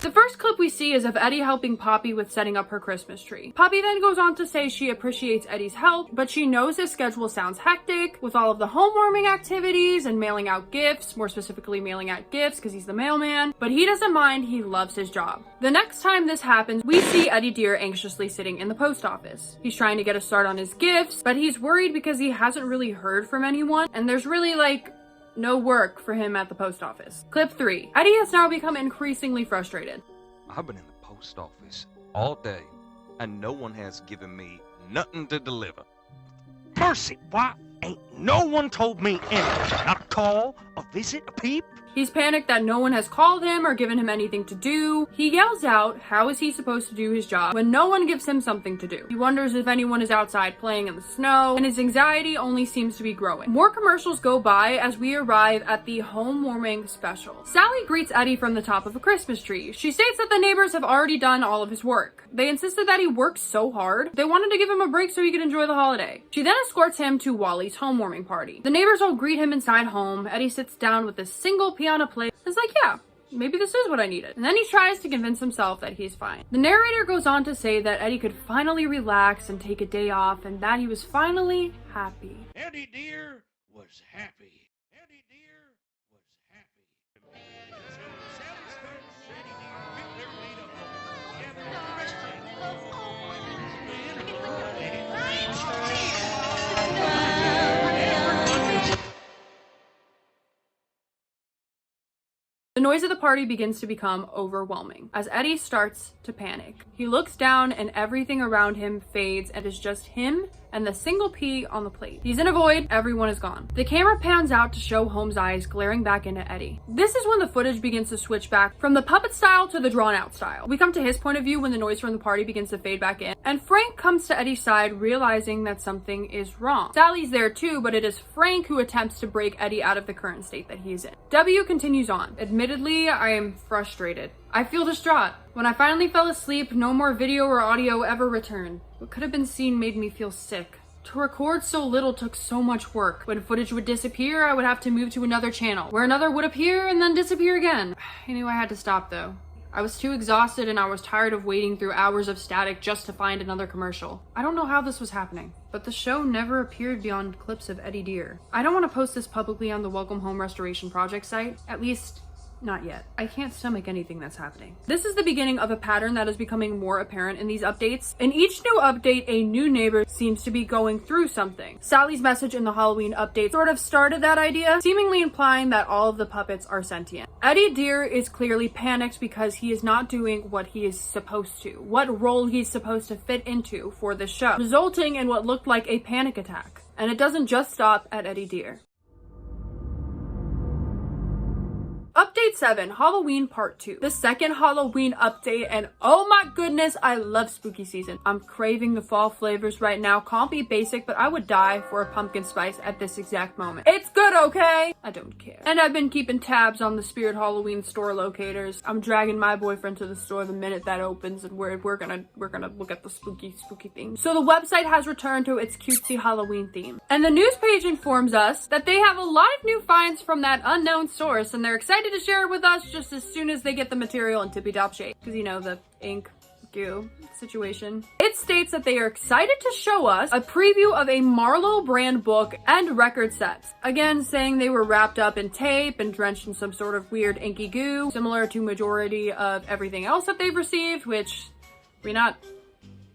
The first clip we see is of Eddie helping Poppy with setting up her Christmas tree. Poppy then goes on to say she appreciates Eddie's help, but she knows his schedule sounds hectic with all of the homewarming activities and mailing out gifts, more specifically mailing out gifts because he's the mailman, but he doesn't mind, he loves his job. The next time this happens, we see Eddie Deer anxiously sitting in the post office. He's trying to get a start on his gifts, but he's worried because he hasn't really heard from anyone, and there's really no work for him at the post office. Clip 3. Eddie has now become increasingly frustrated. I've been in the post office all day, and no one has given me nothing to deliver. Mercy, why ain't no one told me anything? Not a call, a visit, a peep? He's panicked that no one has called him or given him anything to do. He yells out, how is he supposed to do his job when no one gives him something to do? He wonders if anyone is outside playing in the snow, and his anxiety only seems to be growing. More commercials go by as we arrive at the Homewarming special. Sally greets Eddie from the top of a Christmas tree. She states that the neighbors have already done all of his work. They insisted that he worked so hard, they wanted to give him a break so he could enjoy the holiday. She then escorts him to Wally's homewarming party. The neighbors all greet him inside home. Eddie sits down with a single piano plate. It's like, yeah, maybe this is what I needed. And then he tries to convince himself that he's fine. The narrator goes on to say that Eddie could finally relax and take a day off, and that he was finally happy. Eddie dear was happy. Eddie dear was happy. The noise of the party begins to become overwhelming as Eddie starts to panic. He looks down and everything around him fades and it's just him and the single pea on the plate. He's in a void, everyone is gone. The camera pans out to show Holmes' eyes glaring back into Eddie. This is when the footage begins to switch back from the puppet style to the drawn out style. We come to his point of view when the noise from the party begins to fade back in, and Frank comes to Eddie's side realizing that something is wrong. Sally's there too, but it is Frank who attempts to break Eddie out of the current state that he is in. W continues on. Admittedly, I am frustrated. I feel distraught. When I finally fell asleep, no more video or audio ever returned. What could have been seen made me feel sick. To record so little took so much work. When footage would disappear, I would have to move to another channel, where another would appear and then disappear again. I knew I had to stop though. I was too exhausted and I was tired of waiting through hours of static just to find another commercial. I don't know how this was happening, but the show never appeared beyond clips of Eddie Deer. I don't want to post this publicly on the Welcome Home Restoration Project site, at least not yet. I can't stomach anything that's happening. This is the beginning of a pattern that is becoming more apparent in these updates. In each new update, a new neighbor seems to be going through something. Sally's message in the Halloween update sort of started that idea, seemingly implying that all of the puppets are sentient. Eddie Deer is clearly panicked because he is not doing what he is supposed to, what role he's supposed to fit into for the show, resulting in what looked like a panic attack. And it doesn't just stop at Eddie Deer. Update 7, Halloween Part 2. The second Halloween update, and oh my goodness, I love spooky season. I'm craving the fall flavors right now. Can't be basic, but I would die for a pumpkin spice at this exact moment. It's good, okay? I don't care. And I've been keeping tabs on the Spirit Halloween store locators. I'm dragging my boyfriend to the store the minute that opens, and we're gonna look at the spooky theme. So the website has returned to its cutesy Halloween theme. And the news page informs us that they have a lot of new finds from that unknown source, and they're excited to share it with us just as soon as they get the material in tippy-top shape. Because, you know, the ink goo situation. It states that they are excited to show us a preview of a Marlowe brand book and record sets. Again, saying they were wrapped up in tape and drenched in some sort of weird inky goo, similar to majority of everything else that they've received, which we're not,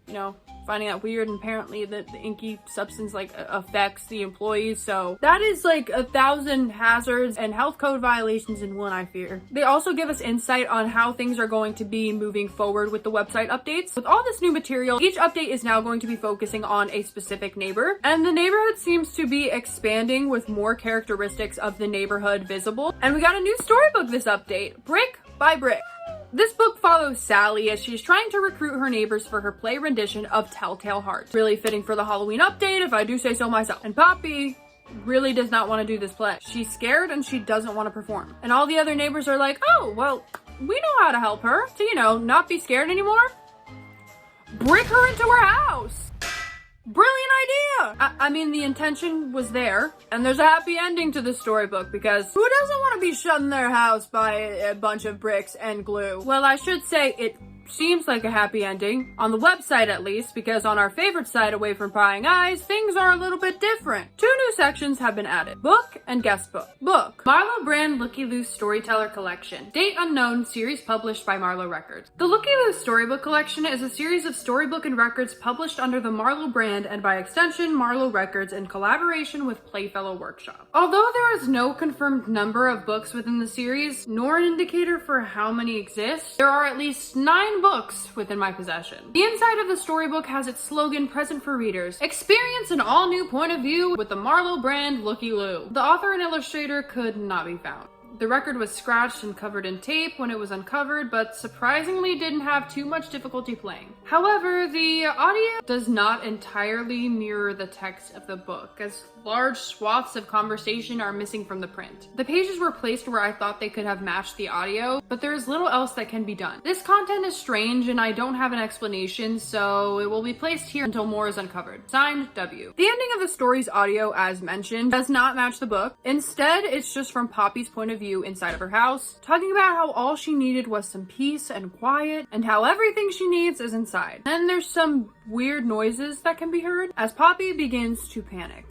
you know, finding that weird, and apparently the inky substance like affects the employees, so that is like 1,000 hazards and health code violations in one, I fear. They also give us insight on how things are going to be moving forward with the website updates. With all this new material, each update is now going to be focusing on a specific neighbor, and the neighborhood seems to be expanding with more characteristics of the neighborhood visible. And we got a new storybook this update, brick by brick. This book follows Sally as she's trying to recruit her neighbors for her play rendition of Telltale Heart. Really fitting for the Halloween update, if I do say so myself. And Poppy really does not want to do this play. She's scared and she doesn't want to perform. And all the other neighbors are like, oh, well, we know how to help her to, you know, not be scared anymore. Brick her into her house. Brilliant idea! I mean, the intention was there, and there's a happy ending to this storybook, because who doesn't want to be shut in their house by a bunch of bricks and glue? Well, I should say it seems like a happy ending, on the website at least, because on our favorite site, Away from Prying Eyes, things are a little bit different. 2 new sections have been added. Book and guest book. Book. Marlowe Brand Looky Loose Storyteller Collection. Date unknown, series published by Marlowe Records. The Looky Loose Storybook Collection is a series of storybook and records published under the Marlowe brand and by extension Marlowe Records in collaboration with Playfellow Workshop. Although there is no confirmed number of books within the series, nor an indicator for how many exist, there are at least 9 books within my possession. The inside of the storybook has its slogan present for readers: experience an all-new point of view with the Marlowe brand Looky Loo. The author and illustrator could not be found. The record was scratched and covered in tape when it was uncovered, but surprisingly didn't have too much difficulty playing. However, the audio does not entirely mirror the text of the book, as large swaths of conversation are missing from the print. The pages were placed where I thought they could have matched the audio, but there is little else that can be done. This content is strange and I don't have an explanation, so it will be placed here until more is uncovered. Signed, W. The ending of the story's audio, as mentioned, does not match the book. Instead, it's just from Poppy's point of view view inside of her house, talking about how all she needed was some peace and quiet, and how everything she needs is inside. Then there's some weird noises that can be heard as Poppy begins to panic.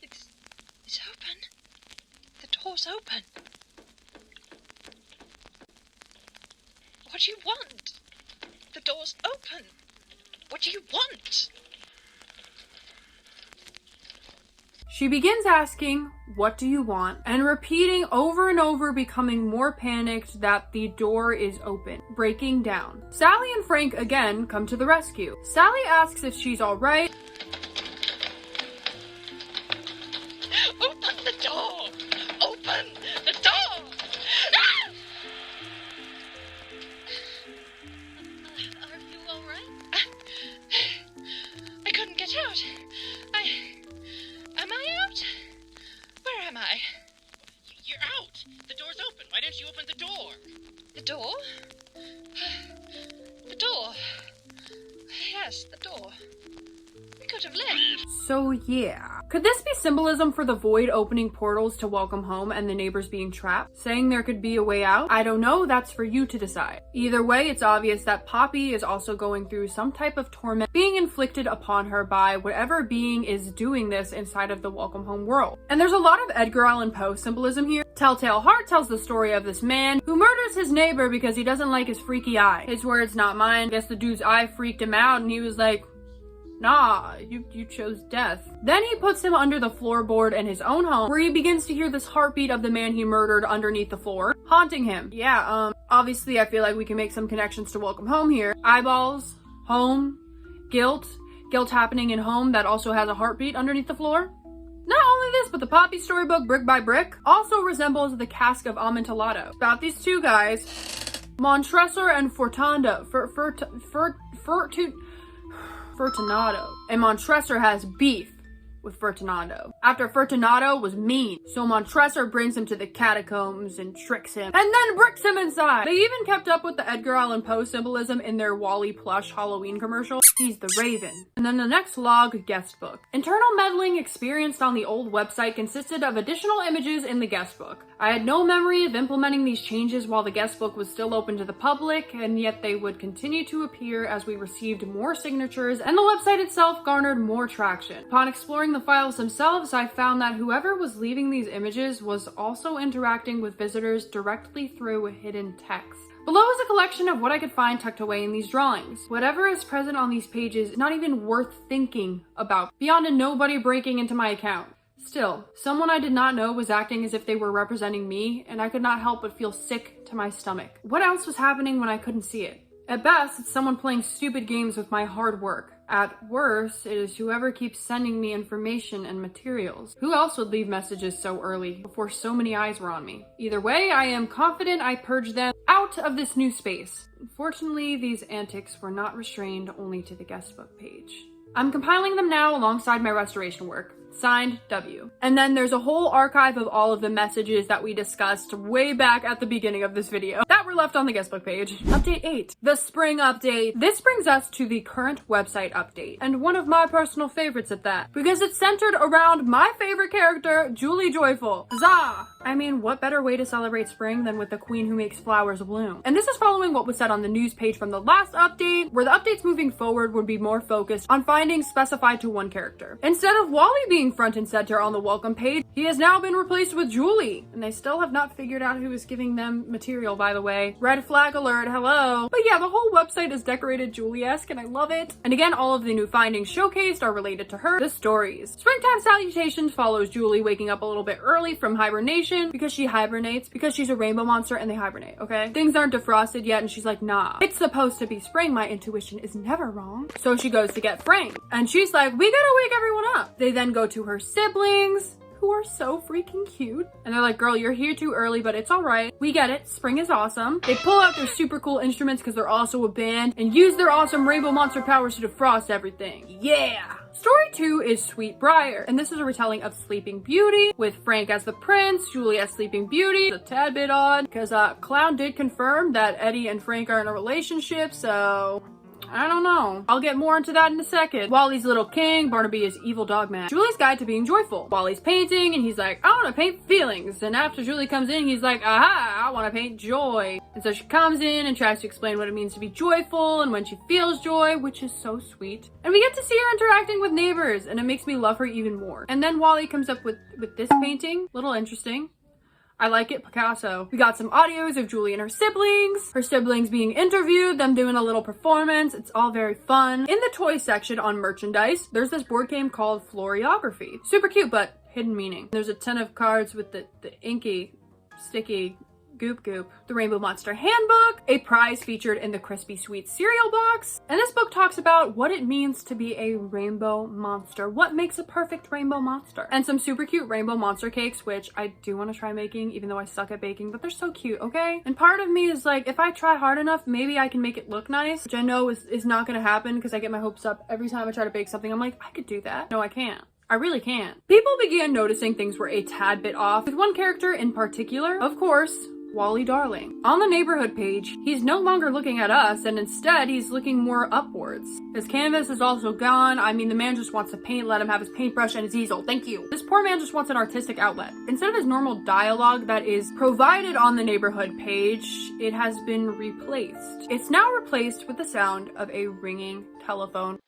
It's open. The door's open. What do you want? The door's open. What do you want? She begins asking, "What do you want?" and repeating over and over, becoming more panicked that the door is open, breaking down. Sally and Frank again come to the rescue. Sally asks if she's all right. Open the door! Open the door! Ah! Are you all right? I couldn't get out. Am I out? Where am I? You're out. The door's open. Why didn't you open the door? The door? The door. Yes, the door. We could have left. So yeah. Could this be symbolism for the void opening portals to welcome home and the neighbors being trapped? Saying there could be a way out? I don't know, that's for you to decide. Either way, it's obvious that Poppy is also going through some type of torment being inflicted upon her by whatever being is doing this inside of the welcome home world. And there's a lot of Edgar Allan Poe symbolism here. Telltale Heart tells the story of this man who murders his neighbor because he doesn't like his freaky eye. His words, not mine. I guess the dude's eye freaked him out and he was like, nah, you chose death. Then he puts him under the floorboard in his own home, where he begins to hear this heartbeat of the man he murdered underneath the floor, haunting him. Yeah, obviously I feel like we can make some connections to Welcome Home here. Eyeballs, home, guilt happening in home that also has a heartbeat underneath the floor. Not only this, but the Poppy storybook Brick by Brick also resembles the cask of Amontillado. About these two guys, Montresor and Fortunado. Fortunato. And Montresor has beef with Fortunato. After Fortunato was mean, so Montresor brings him to the catacombs and tricks him, and then bricks him inside. They even kept up with the Edgar Allan Poe symbolism in their Wally plush Halloween commercial. He's the Raven. And then the next log, guest book. Internal meddling experienced on the old website consisted of additional images in the guest book. I had no memory of implementing these changes while the guest book was still open to the public, and yet they would continue to appear as we received more signatures and the website itself garnered more traction. Upon exploring the files themselves, I found that whoever was leaving these images was also interacting with visitors directly through hidden text. Below is a collection of what I could find tucked away in these drawings. Whatever is present on these pages is not even worth thinking about, beyond a nobody breaking into my account. Still, someone I did not know was acting as if they were representing me, and I could not help but feel sick to my stomach. What else was happening when I couldn't see it? At best, it's someone playing stupid games with my hard work. At worst, it is whoever keeps sending me information and materials. Who else would leave messages so early, before so many eyes were on me? Either way, I am confident I purged them out of this new space. Unfortunately, these antics were not restrained only to the guestbook page. I'm compiling them now alongside my restoration work. Signed, W. And then there's a whole archive of all of the messages that we discussed way back at the beginning of this video that were left on the guestbook page. Update 8. The spring update. This brings us to the current website update, and one of my personal favorites at that, because it's centered around my favorite character, Julie Joyful. Huzzah! I mean, what better way to celebrate spring than with the queen who makes flowers bloom? And this is following what was said on the news page from the last update, where the updates moving forward would be more focused on findings specified to one character. Instead of Wally being front and center on the welcome page, he has now been replaced with Julie, and they still have not figured out who is giving them material, by the way. Red flag alert, hello. But yeah, the whole website is decorated Julie-esque, and I love it. And again, all of the new findings showcased are related to her. The stories. Springtime Salutations follows Julie waking up a little bit early from hibernation, because she hibernates, because she's a rainbow monster and they hibernate, okay? Things aren't defrosted yet, and she's like, nah, it's supposed to be spring, my intuition is never wrong. So she goes to get Frank, and she's like, we gotta wake everyone up. They then go to her siblings, who are so freaking cute. And they're like, girl, you're here too early, but it's all right. We get it. Spring is awesome. They pull out their super cool instruments because they're also a band and use their awesome rainbow monster powers to defrost everything. Yeah! Story 2 is Sweet Briar, and this is a retelling of Sleeping Beauty, with Frank as the prince, Julie as Sleeping Beauty. It's a tad bit odd, because Clown did confirm that Eddie and Frank are in a relationship, so I don't know. I'll get more into that in a second. Wally's little king, Barnaby is evil dog man. Julie's guide to being joyful. Wally's painting and he's like, I want to paint feelings. And after Julie comes in, he's like, aha, I want to paint joy. And so she comes in and tries to explain what it means to be joyful and when she feels joy, which is so sweet. And we get to see her interacting with neighbors and it makes me love her even more. And then Wally comes up with this painting, little interesting. I like it, Picasso. We got some audios of Julie and her siblings being interviewed, them doing a little performance. It's all very fun. In the toy section on merchandise, there's this board game called Floriography. Super cute, but hidden meaning. There's a ton of cards with the inky, sticky goop, the Rainbow Monster Handbook, a prize featured in the Crispy Sweet cereal box, and this book talks about what it means to be a rainbow monster, what makes a perfect rainbow monster, and some super cute rainbow monster cakes, which I do want to try making, even though I suck at baking, but they're so cute, okay? And part of me is like, if I try hard enough, maybe I can make it look nice, which I know is not going to happen because I get my hopes up every time I try to bake something. I'm like, I could do that. No, I can't. I really can't. People began noticing things were a tad bit off, with one character in particular, of course, Wally Darling. On the neighborhood page, he's no longer looking at us, and instead he's looking more upwards. His canvas is also gone. I mean, the man just wants to paint, let him have his paintbrush and his easel. Thank you. This poor man just wants an artistic outlet. Instead of his normal dialogue that is provided on the neighborhood page, it has been replaced. It's now replaced with the sound of a ringing telephone.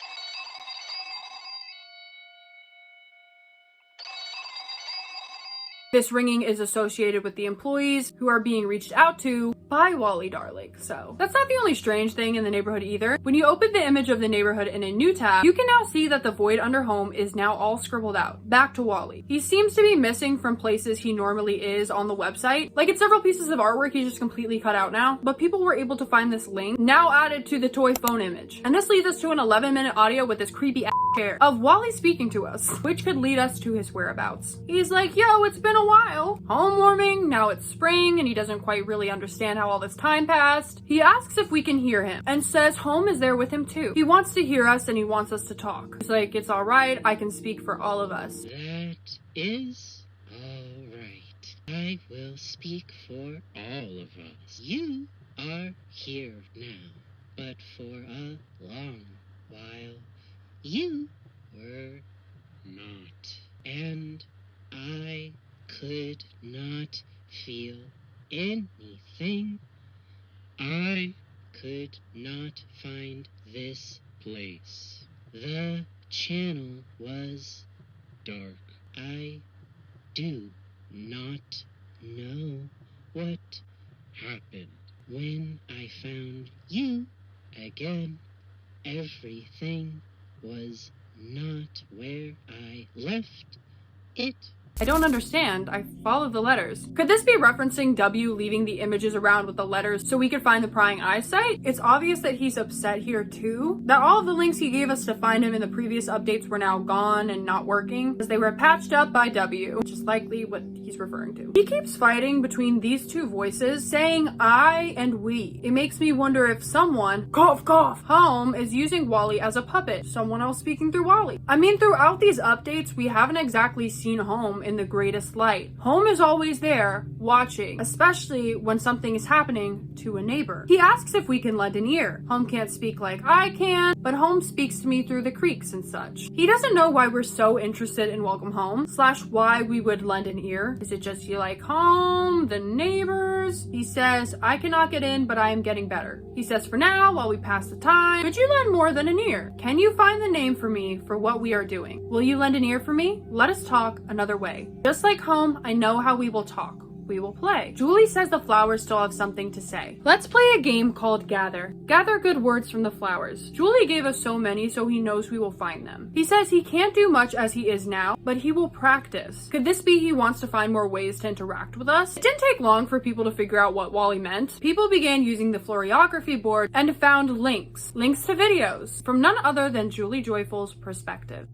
This ringing is associated with the employees who are being reached out to by Wally Darling. So that's not the only strange thing in the neighborhood either. When you open the image of the neighborhood in a new tab, you can now see that the void under home is now all scribbled out. Back to Wally. He seems to be missing from places he normally is on the website. Like it's several pieces of artwork he's just completely cut out now, but people were able to find this link now added to the toy phone image. And this leads us to an 11-minute audio with this creepy ass chair of Wally speaking to us, which could lead us to his whereabouts. He's like, yo, it's been a while. Homewarming, now it's spring, and he doesn't quite really understand how all this time passed. He asks if we can hear him, and says home is there with him too. He wants to hear us, and he wants us to talk. He's like, it's alright, I can speak for all of us. That is alright. I will speak for all of us. You are here now, but for a long while, you were not. And I could not feel anything. I could not find this place. The channel was dark. I do not know what happened. When I found you again, everything was not where I left it. I don't understand. I followed the letters. Could this be referencing W leaving the images around with the letters so we could find the prying eyesight? It's obvious that he's upset here too. That all of the links he gave us to find him in the previous updates were now gone and not working because they were patched up by W, which is likely what he's referring to. He keeps fighting between these two voices, saying I and we. It makes me wonder if someone, cough cough, home is using Wally as a puppet. Someone else speaking through Wally. I mean, throughout these updates, we haven't exactly seen home in the greatest light. Home is always there, watching, especially when something is happening to a neighbor. He asks if we can lend an ear. Home can't speak like I can, but Home speaks to me through the creaks and such. He doesn't know why we're so interested in Welcome Home, / why we would lend an ear. Is it just you like home, the neighbors? He says, I cannot get in, but I am getting better. He says, for now, while we pass the time, could you lend more than an ear? Can you find the name for me for what we are doing? Will you lend an ear for me? Let us talk another way. Just like home, I know how we will talk. We will play. Julie says the flowers still have something to say. Let's play a game called Gather. Gather good words from the flowers. Julie gave us so many, so he knows we will find them. He says he can't do much as he is now, but he will practice. Could this be he wants to find more ways to interact with us? It didn't take long for people to figure out what Wally meant. People began using the Floriography board and found links to videos from none other than Julie Joyful's perspective.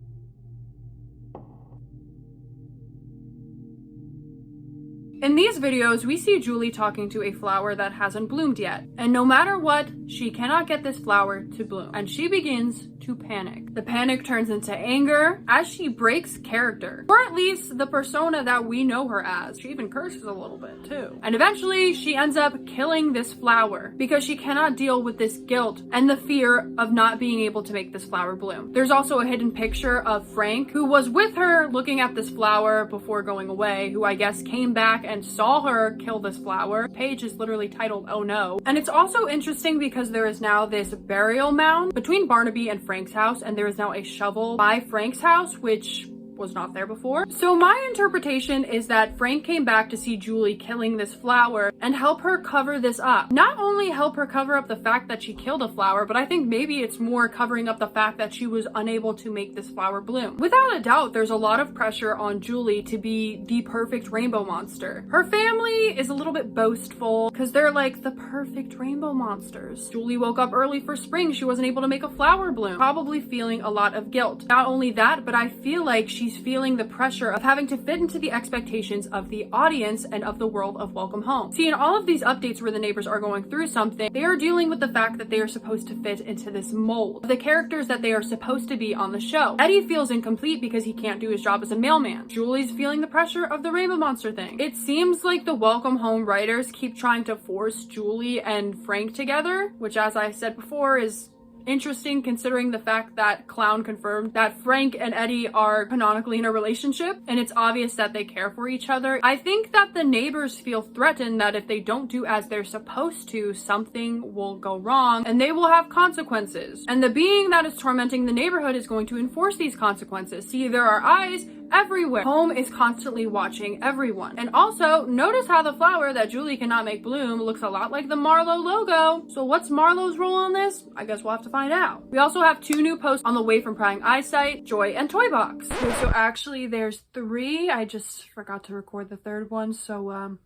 In these videos, we see Julie talking to a flower that hasn't bloomed yet, and no matter what, she cannot get this flower to bloom, and she begins to panic. The panic turns into anger as she breaks character, or at least the persona that we know her as. She even curses a little bit too. And eventually, she ends up killing this flower because she cannot deal with this guilt and the fear of not being able to make this flower bloom. There's also a hidden picture of Frank, who was with her looking at this flower before going away, who I guess came back and saw her kill this flower. The page is literally titled, "Oh no." And it's also interesting because there is now this burial mound between Barnaby and Frank's house, and there is now a shovel by Frank's house, which was not there before. So my interpretation is that Frank came back to see Julie killing this flower and help her cover this up. Not only help her cover up the fact that she killed a flower, but I think maybe it's more covering up the fact that she was unable to make this flower bloom. Without a doubt, there's a lot of pressure on Julie to be the perfect rainbow monster. Her family is a little bit boastful because they're like the perfect rainbow monsters. Julie woke up early for spring. She wasn't able to make a flower bloom, probably feeling a lot of guilt. Not only that, but I feel like she's feeling the pressure of having to fit into the expectations of the audience and of the world of Welcome Home. See, in all of these updates where the neighbors are going through something, they are dealing with the fact that they are supposed to fit into this mold, the characters that they are supposed to be on the show. Eddie feels incomplete because he can't do his job as a mailman. Julie's feeling the pressure of the Rainbow Monster thing. It seems like the Welcome Home writers keep trying to force Julie and Frank together, which, as I said before, is interesting considering the fact that Clown confirmed that Frank and Eddie are canonically in a relationship, and it's obvious that they care for each other. I think that the neighbors feel threatened that if they don't do as they're supposed to, something will go wrong and they will have consequences. And the being that is tormenting the neighborhood is going to enforce these consequences. See, there are eyes everywhere. Home is constantly watching everyone. And also, notice how the flower that Julie cannot make bloom looks a lot like the Marlowe logo. So what's Marlowe's role in this? I guess we'll have to find out. We also have 2 new posts on the Way from Prying Eyesight, Joy, and Toy Box. Okay, so actually there's 3. I just forgot to record the 3rd one, so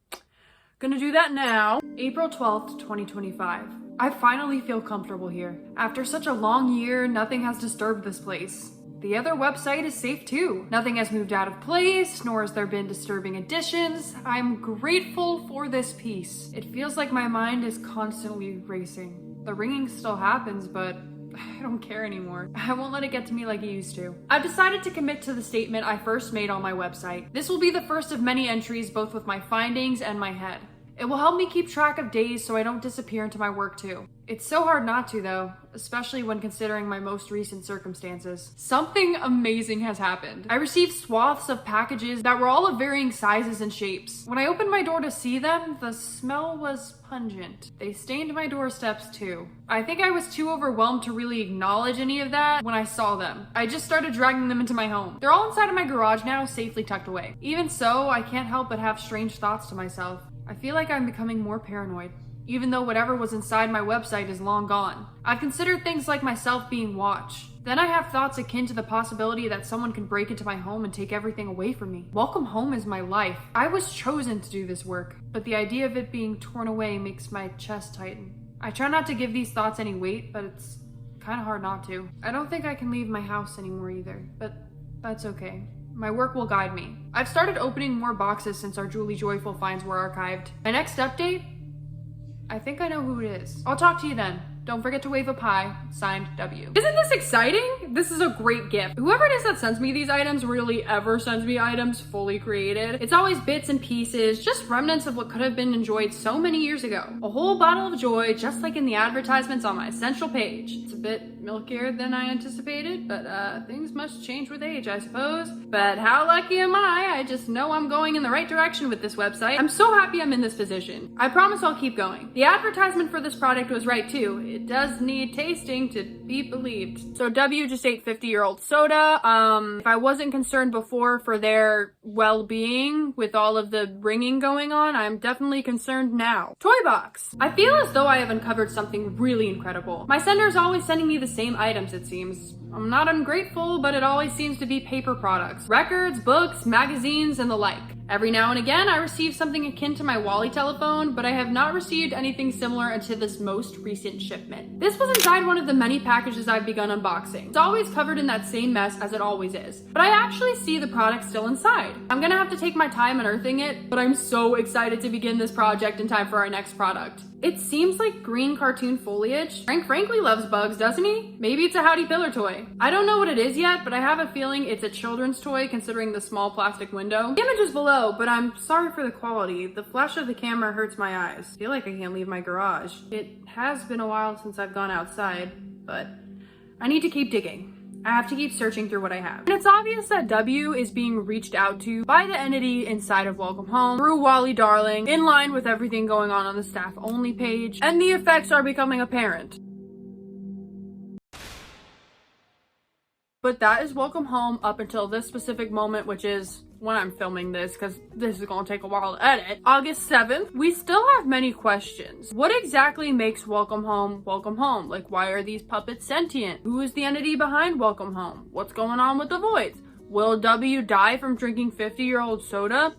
gonna do that now. April 12th, 2025. I finally feel comfortable here. After such a long year, nothing has disturbed this place. The other website is safe too. Nothing has moved out of place, nor has there been disturbing additions. I'm grateful for this peace. It feels like my mind is constantly racing. The ringing still happens, but I don't care anymore. I won't let it get to me like it used to. I've decided to commit to the statement I first made on my website. This will be the first of many entries, both with my findings and my head. It will help me keep track of days so I don't disappear into my work too. It's so hard not to though, especially when considering my most recent circumstances. Something amazing has happened. I received swaths of packages that were all of varying sizes and shapes. When I opened my door to see them, the smell was pungent. They stained my doorsteps too. I think I was too overwhelmed to really acknowledge any of that when I saw them. I just started dragging them into my home. They're all inside of my garage now, safely tucked away. Even so, I can't help but have strange thoughts to myself. I feel like I'm becoming more paranoid, even though whatever was inside my website is long gone. I've considered things like myself being watched. Then I have thoughts akin to the possibility that someone can break into my home and take everything away from me. Welcome Home is my life. I was chosen to do this work, but the idea of it being torn away makes my chest tighten. I try not to give these thoughts any weight, but it's kind of hard not to. I don't think I can leave my house anymore either, but that's okay. My work will guide me. I've started opening more boxes since our Julie Joyful finds were archived. My next update? I think I know who it is. I'll talk to you then. Don't forget to wave a pie. Signed, W. Isn't this exciting? This is a great gift. Whoever it is that sends me these items really ever sends me items fully created. It's always bits and pieces, just remnants of what could have been enjoyed so many years ago. A whole bottle of joy, just like in the advertisements on my central page. It's a bit milkier than I anticipated, but things must change with age, I suppose. But how lucky am I? I just know I'm going in the right direction with this website. I'm so happy I'm in this position. I promise I'll keep going. The advertisement for this product was right too. It does need tasting to be believed. So W just ate 50-year-old soda. If I wasn't concerned before for their well-being with all of the ringing going on, I'm definitely concerned now. Toy box. I feel as though I have uncovered something really incredible. My sender is always sending me the same items, it seems. I'm not ungrateful, but it always seems to be paper products. Records, books, magazines, and the like. Every now and again, I receive something akin to my Wally telephone, but I have not received anything similar until this most recent shipment. This was inside one of the many packages I've begun unboxing. It's always covered in that same mess as it always is, but I actually see the product still inside. I'm gonna have to take my time unearthing it, but I'm so excited to begin this project in time for our next product. It seems like green cartoon foliage. Frank frankly loves bugs, doesn't he? Maybe it's a Howdy Pillar toy. I don't know what it is yet, but I have a feeling it's a children's toy considering the small plastic window. The image is below, but I'm sorry for the quality. The flash of the camera hurts my eyes. I feel like I can't leave my garage. It has been a while since I've gone outside, but I need to keep digging. I have to keep searching through what I have. And it's obvious that W is being reached out to by the entity inside of Welcome Home through Wally Darling, in line with everything going on the staff only page, and the effects are becoming apparent. But that is Welcome Home up until this specific moment, which is when I'm filming this, because this is gonna take a while to edit. August 7th, we still have many questions. What exactly makes Welcome Home Welcome Home? Like, why are these puppets sentient? Who is the entity behind Welcome Home? What's going on with the voids? Will W die from drinking 50-year-old soda?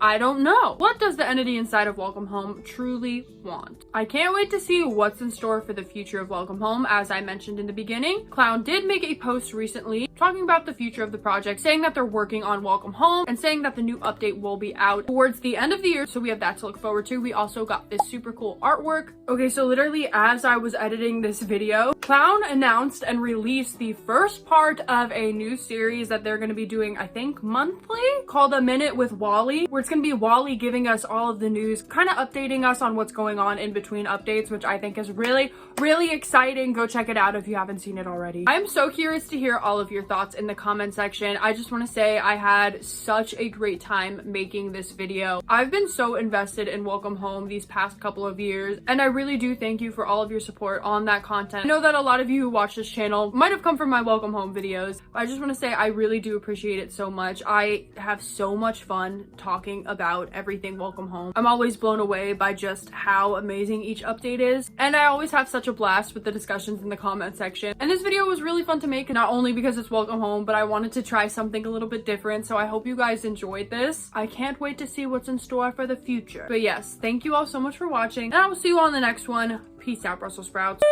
I don't know. What does the entity inside of Welcome Home truly want? I can't wait to see what's in store for the future of Welcome Home. As I mentioned in the beginning, Clown did make a post recently talking about the future of the project, saying that they're working on Welcome Home and saying that the new update will be out towards the end of the year, so we have that to look forward to. We also got this super cool artwork. Okay, so literally as I was editing this video, Clown announced and released the first part of a new series that they're going to be doing, I think monthly, called A Minute with Wally, where it's going to be Wally giving us all of the news, kind of updating us on what's going on in between updates, which I think is really, really exciting. Go check it out if you haven't seen it already. I'm so curious to hear all of your thoughts in the comment section. I just want to say I had such a great time making this video. I've been so invested in Welcome Home these past couple of years, and I really do thank you for all of your support on that content. I know that a lot of you who watch this channel might have come from my Welcome Home videos, but I just want to say I really do appreciate it so much. I have so much fun talking about everything Welcome Home. I'm always blown away by just how amazing each update is, and I always have such a blast with the discussions in the comment section. And this video was really fun to make, not only because it's Welcome Home, but I wanted to try something a little bit different, so I hope you guys enjoyed this. I can't wait to see what's in store for the future. But yes, thank you all so much for watching, and I will see you on the next one. Peace out, Brussels sprouts.